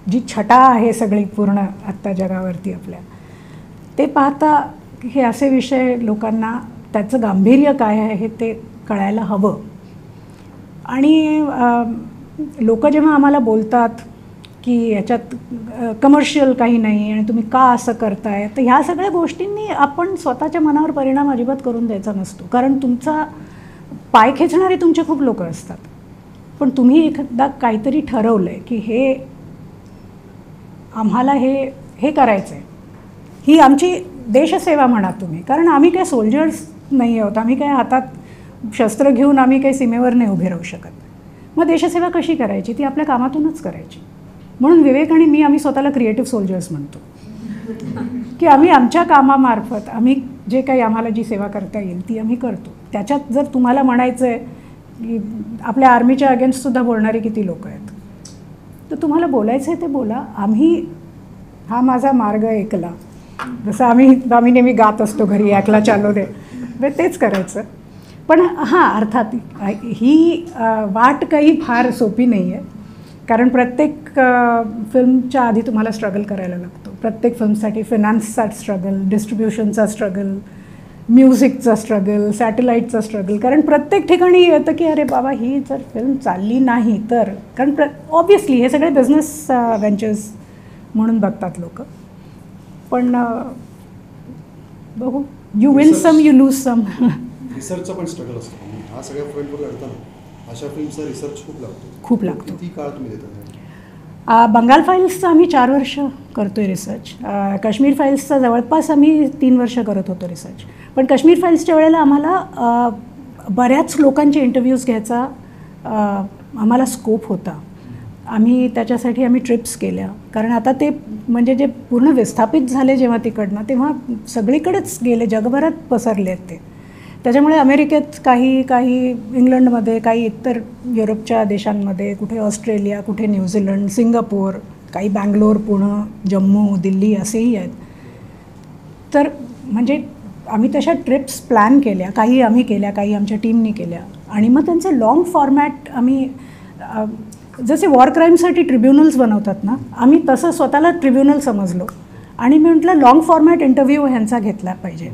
जी छटा आहे सगळी पूर्ण आत्ता जगावरती आपल्या, ते पाहता हे असे विषय लोकांना त्याचं गांभीर्य काय आहे हे ते कळायला हवं. आणि लोक जेव्हा आम्हाला बोलतात की याच्यात कमर्शियल काही नाही आणि तुम्ही का असं करताय, तर ह्या सगळ्या गोष्टींनी आपण स्वतःच्या मनावर परिणाम अजिबात करून द्यायचा नसतो. कारण तुमचा पाय खेचणारे तुमचे खूप लोक असतात. पण तुम्ही एकदा काहीतरी ठरवलं आहे की हे आम्हाला हे करायचं आहे, ही आमची देशसेवा म्हणा तुम्ही. कारण आम्ही काय सोल्जर्स नाही आहोत, आम्ही काय हातात शस्त्र घेऊन आम्ही काही सीमेवर नाही उभे राहू शकत. मग देशसेवा कशी करायची, ती आपल्या कामातूनच करायची. म्हणून विवेक आणि मी, आम्ही स्वतःला क्रिएटिव्ह सोल्जर्स म्हणतो की आम्ही आमच्या कामामार्फत आम्ही जे काही आम्हाला जी सेवा करता येईल ती आम्ही करतो. त्याच्यात जर तुम्हाला म्हणायचं आहे की आपल्या आर्मीच्या अगेन्स्टसुद्धा बोलणारे किती लोक आहेत, तर तुम्हाला बोलायचं आहे ते बोला. हा माझा मार्ग ऐकला, जसं आम्ही नेहमी गात असतो घरी, ऐकला चालो दे, तेच करायचं. पण हां, अर्थात ही वाट काही फार सोपी नाही आहे, कारण प्रत्येक फिल्मच्या आधी तुम्हाला स्ट्रगल करायला लागतो. प्रत्येक फिल्मसाठी फिनान्सचा स्ट्रगल, डिस्ट्रीब्युशनचा स्ट्रगल, म्युझिकचा स्ट्रगल, सॅटेलाईटचा स्ट्रगल. कारण प्रत्येक ठिकाणी येतं की अरे बाबा ही जर फिल्म चालली नाही तर, कारण ऑब्व्हियसली हे सगळे बिझनेस व्हेंचर्स म्हणून बघतात लोक. पण बघू, you win some you lose some. रिसर्चचा पण स्ट्रगल असतो. हा सगळ्या फिल्मवर करताना अशा फिल्मचा रिसर्च खूप लागतो. किती काळ तुम्ही देता? बंगाल फाईल्सचा आम्ही 4 वर्ष करतो आहे रिसर्च. काश्मीर फाईल्सचा जवळपास आम्ही 3 वर्ष करत होतो रिसर्च. पण काश्मीर फाईल्सच्या वेळेला आम्हाला बऱ्याच लोकांचे इंटरव्ह्यूज घ्यायचा आम्हाला स्कोप होता. त्याच्यासाठी आम्ही ट्रिप्स केल्या, कारण आता ते म्हणजे जे पूर्ण विस्थापित झाले जेव्हा तिकडनं, तेव्हा सगळीकडेच गेले, जगभरात पसरले आहेत ते. त्याच्यामुळे अमेरिकेत काही इंग्लंडमध्ये, काही इतर युरोपच्या देशांमध्ये, कुठे ऑस्ट्रेलिया, कुठे न्यूझीलंड, सिंगापूर, काही बँगलोर, पुणे, जम्मू, दिल्ली असेही आहेत. तर म्हणजे आम्ही तशा ट्रिप्स प्लॅन केल्या, काही आम्ही केल्या, काही आमच्या टीमनी केल्या. आणि मग त्यांचे लाँग फॉर्मॅट आम्ही, जसे वॉर क्राईमसाठी ट्रिब्युनल्स बनवतात ना, आम्ही तसं स्वतःला ट्रिब्युनल समजलो. आणि मी म्हटलं लाँग फॉर्मॅट इंटरव्ह्यू ह्यांचा घेतला पाहिजे.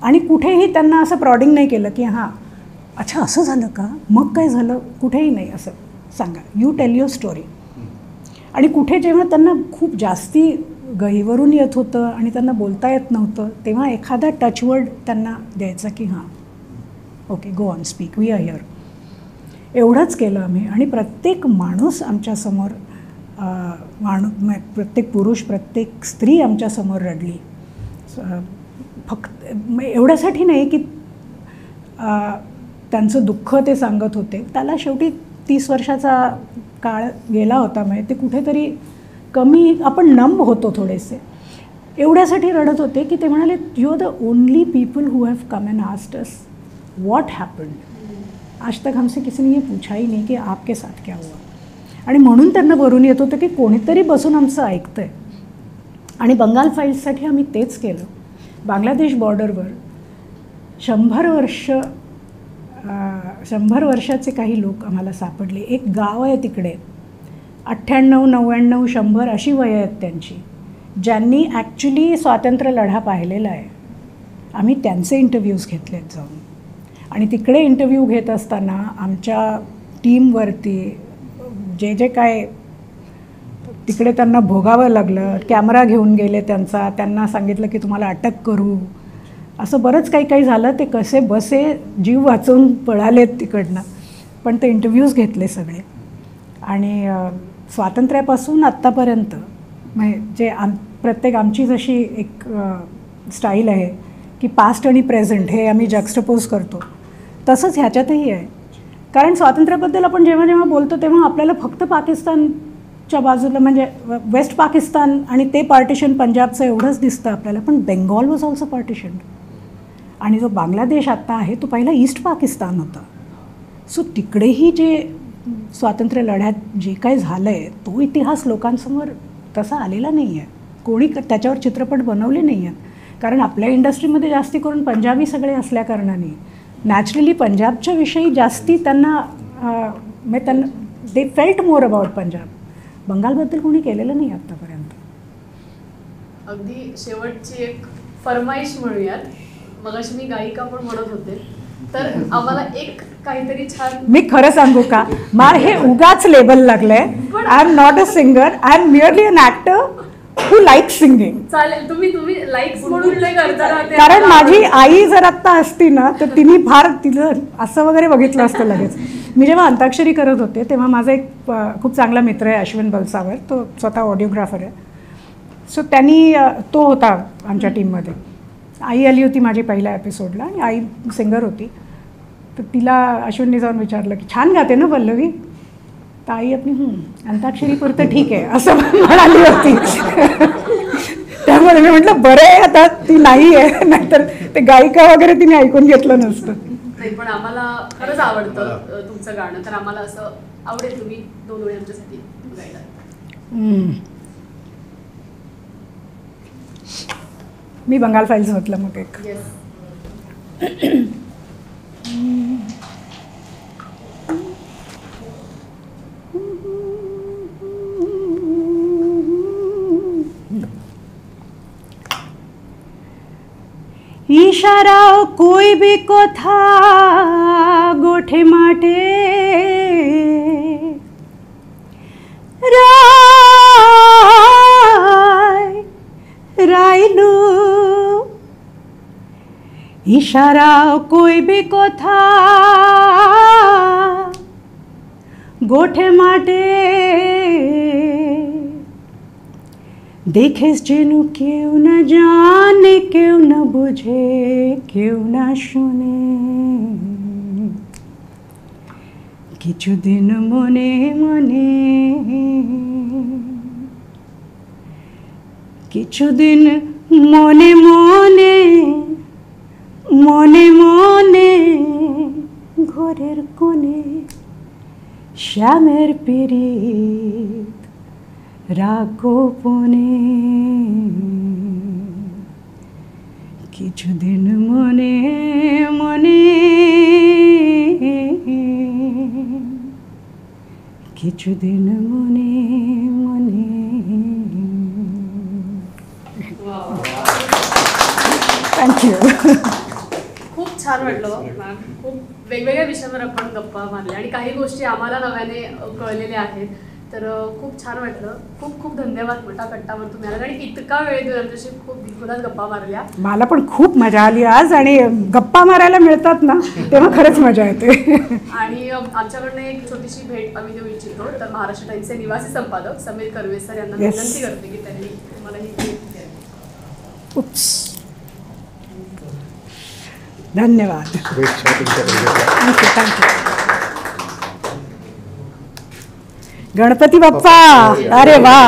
आणि कुठेही त्यांना असं प्रॉडिंग नाही केलं की हां अच्छा असं झालं का, मग काय झालं, कुठेही नाही. असं सांगा, यू टेल युअर स्टोरी. आणि कुठे जेव्हा त्यांना खूप जास्ती गहिवरून येत होतं आणि त्यांना बोलता येत नव्हतं, तेव्हा एखादा टचवर्ड त्यांना द्यायचा की हां okay, go on, speak, we are here. एवढंच केलं आम्ही. आणि प्रत्येक माणूस आमच्यासमोर, प्रत्येक पुरुष, प्रत्येक स्त्री आमच्यासमोर रडली. फक्त एवढ्यासाठी नाही की त्यांचं दुःख ते सांगत होते, त्याला शेवटी 30 वर्षाचा काळ गेला होता, म्हणजे ते कुठेतरी कमी आपण नंब होतो थोडेसे. एवढ्यासाठी रडत होते की ते म्हणाले, you are the only people who have come and asked us what happened, आज तक हमसे किसी ने ये पूछा ही नहीं कि आपके साथ क्या हुआ. आणि म्हणून त्यांना भरून येत होतं की कोणीतरी बसून आमचं ऐकतं आहे. आणि बंगाल फाईल्ससाठी आम्ही तेच केलं. बांगलादेश बॉर्डरवर 100 वर्षाचे काही लोक आम्हाला सापडले. एक गाव आहे तिकडे, 98, 99, 100 अशी वय आहेत त्यांची, ज्यांनी ॲक्च्युली स्वातंत्र्य लढा पाहिलेला आहे. आम्ही त्यांचे इंटरव्ह्यूज घेतलेत जाऊन. आणि तिकडे इंटरव्ह्यू घेत असताना आमच्या टीमवरती जे काय तिकडे त्यांना भोगावं लागलं, कॅमेरा घेऊन गेले त्यांना सांगितलं की तुम्हाला अटक करू, असं बरंच काही झालं. ते कसे बसे जीव वाचवून पळालेत तिकडनं, पण ते इंटरव्ह्यूज घेतले सगळे. आणि स्वातंत्र्यापासून आत्तापर्यंत म्हणजे प्रत्येक आमची जशी एक स्टाईल आहे की पास्ट आणि प्रेझेंट हे आम्ही जक्स्टपोज करतो, तसंच ह्याच्यातही आहे. कारण स्वातंत्र्याबद्दल आपण जेव्हा जेव्हा बोलतो तेव्हा आपल्याला फक्त पाकिस्तानच्या बाजूला, म्हणजे वेस्ट पाकिस्तान आणि ते पार्टिशन पंजाबचं एवढंच दिसतं आपल्याला, पण बेंगॉल वॉज ऑल्सो पार्टिशन. आणि जो बांगलादेश आत्ता आहे तो पहिला ईस्ट पाकिस्तान होता. सो तिकडेही जे स्वातंत्र्य लढ्यात जे काही झालं आहे तो इतिहास लोकांसमोर तसा आलेला नाही आहे. कोणी त्याच्यावर चित्रपट बनवले नाही आहेत. कारण आपल्या इंडस्ट्रीमध्ये जास्ती करून पंजाबी सगळे असल्याकारणाने नॅचरली पंजाबच्या विषयी जास्ती त्यांना they felt more about Punjab. बंगालबद्दल कोणी केलेलं नाही आत्तापर्यंत. अगदी शेवटची एक फरमाईश म्हणूयात, मगाशी मी गायिका पण म्हणत होते, तर आम्हाला एक काहीतरी छान. मी खरं सांगू का, हे उगाच लेबल लागलंय. I am not a singer, I am merely an actor who like singing. चालेल, तुम्ही लाईक्स म्हणून नाही करता. कारण माझी आई जर आत्ता असती ना तर तिचं असं वगैरे बघितलं असतं लगेच. मी जेव्हा अंताक्षरी करत होते तेव्हा माझा एक खूप चांगला मित्र आहे अश्विन बलसावर, तो स्वतः ऑडिओग्राफर आहे. सो तो होता आमच्या टीममध्ये. आई आली होती माझी पहिल्या एपिसोडला आणि आई सिंगर होती. तर तिला अश्विनने जाऊन विचारलं की छान गाते ना पल्लवी. तर आई आपली अंताक्षरीपुरतं ठीक आहे असं म्हणाली होती. त्यामुळे मी म्हटलं बरं आहे आता ती नाही आहे, नाहीतर ते गायिका वगैरे तिने ऐकून घेतलं नसतं. नाही, पण आम्हाला खरंच आवडतं तुमचं गाणं, तर आम्हाला असं आवडेल तुम्ही 2 वेळ आमच्यासाठी मिळणार? मी बंगाल फाईल्स म्हटलं मग एक. येस. ইশারা কইবি কথা গোঠে মাঠে রায় রাইলু ইশারা কইবি কথা গোঠে মাঠে দেখিস যেন কেউ না জানে কেউ না বুঝে কেউ না শুনে কিছুদিন মনে মনে কিছুদিন মনে মনে মনে মনে ঘরের কোণে শ্যামের পিরিত রাগোপনে কিছুদিন মনে মনে কিছুদিন মনে মনে. थँक्यू. खूप छान वाटलं मॅम. खूप वेगवेगळ्या विषयावर आपण गप्पा मारल्या आणि काही गोष्टी आम्हाला नव्याने कळलेल्या आहेत. तर खूप छान वाटलं. खूप खूप धन्यवाद मटाकट्टावर तुम्ही आलात आणि इतका वेळ देऊन आमच्याशी खूप दिलखुलास गप्पा मारल्या. मला पण खूप मजा आली आज आणि गप्पा मारायला मिळतात ना तेव्हा खरंच मजा येते. आणि आमच्याकडनं एक छोटीशी भेट आम्ही देऊ इच्छितो. तर महाराष्ट्र टाइम्सचे निवासी संपादक समीर कर्वे सर यांना Yes. विनंती करते की त्यांनी मला ही भेट द्यावी. उप्स. धन्यवाद. शुभेच्छा तुमच्या प्रोजेक्टला. Thank you thank you. गणपती बाप्पा. अरे वा.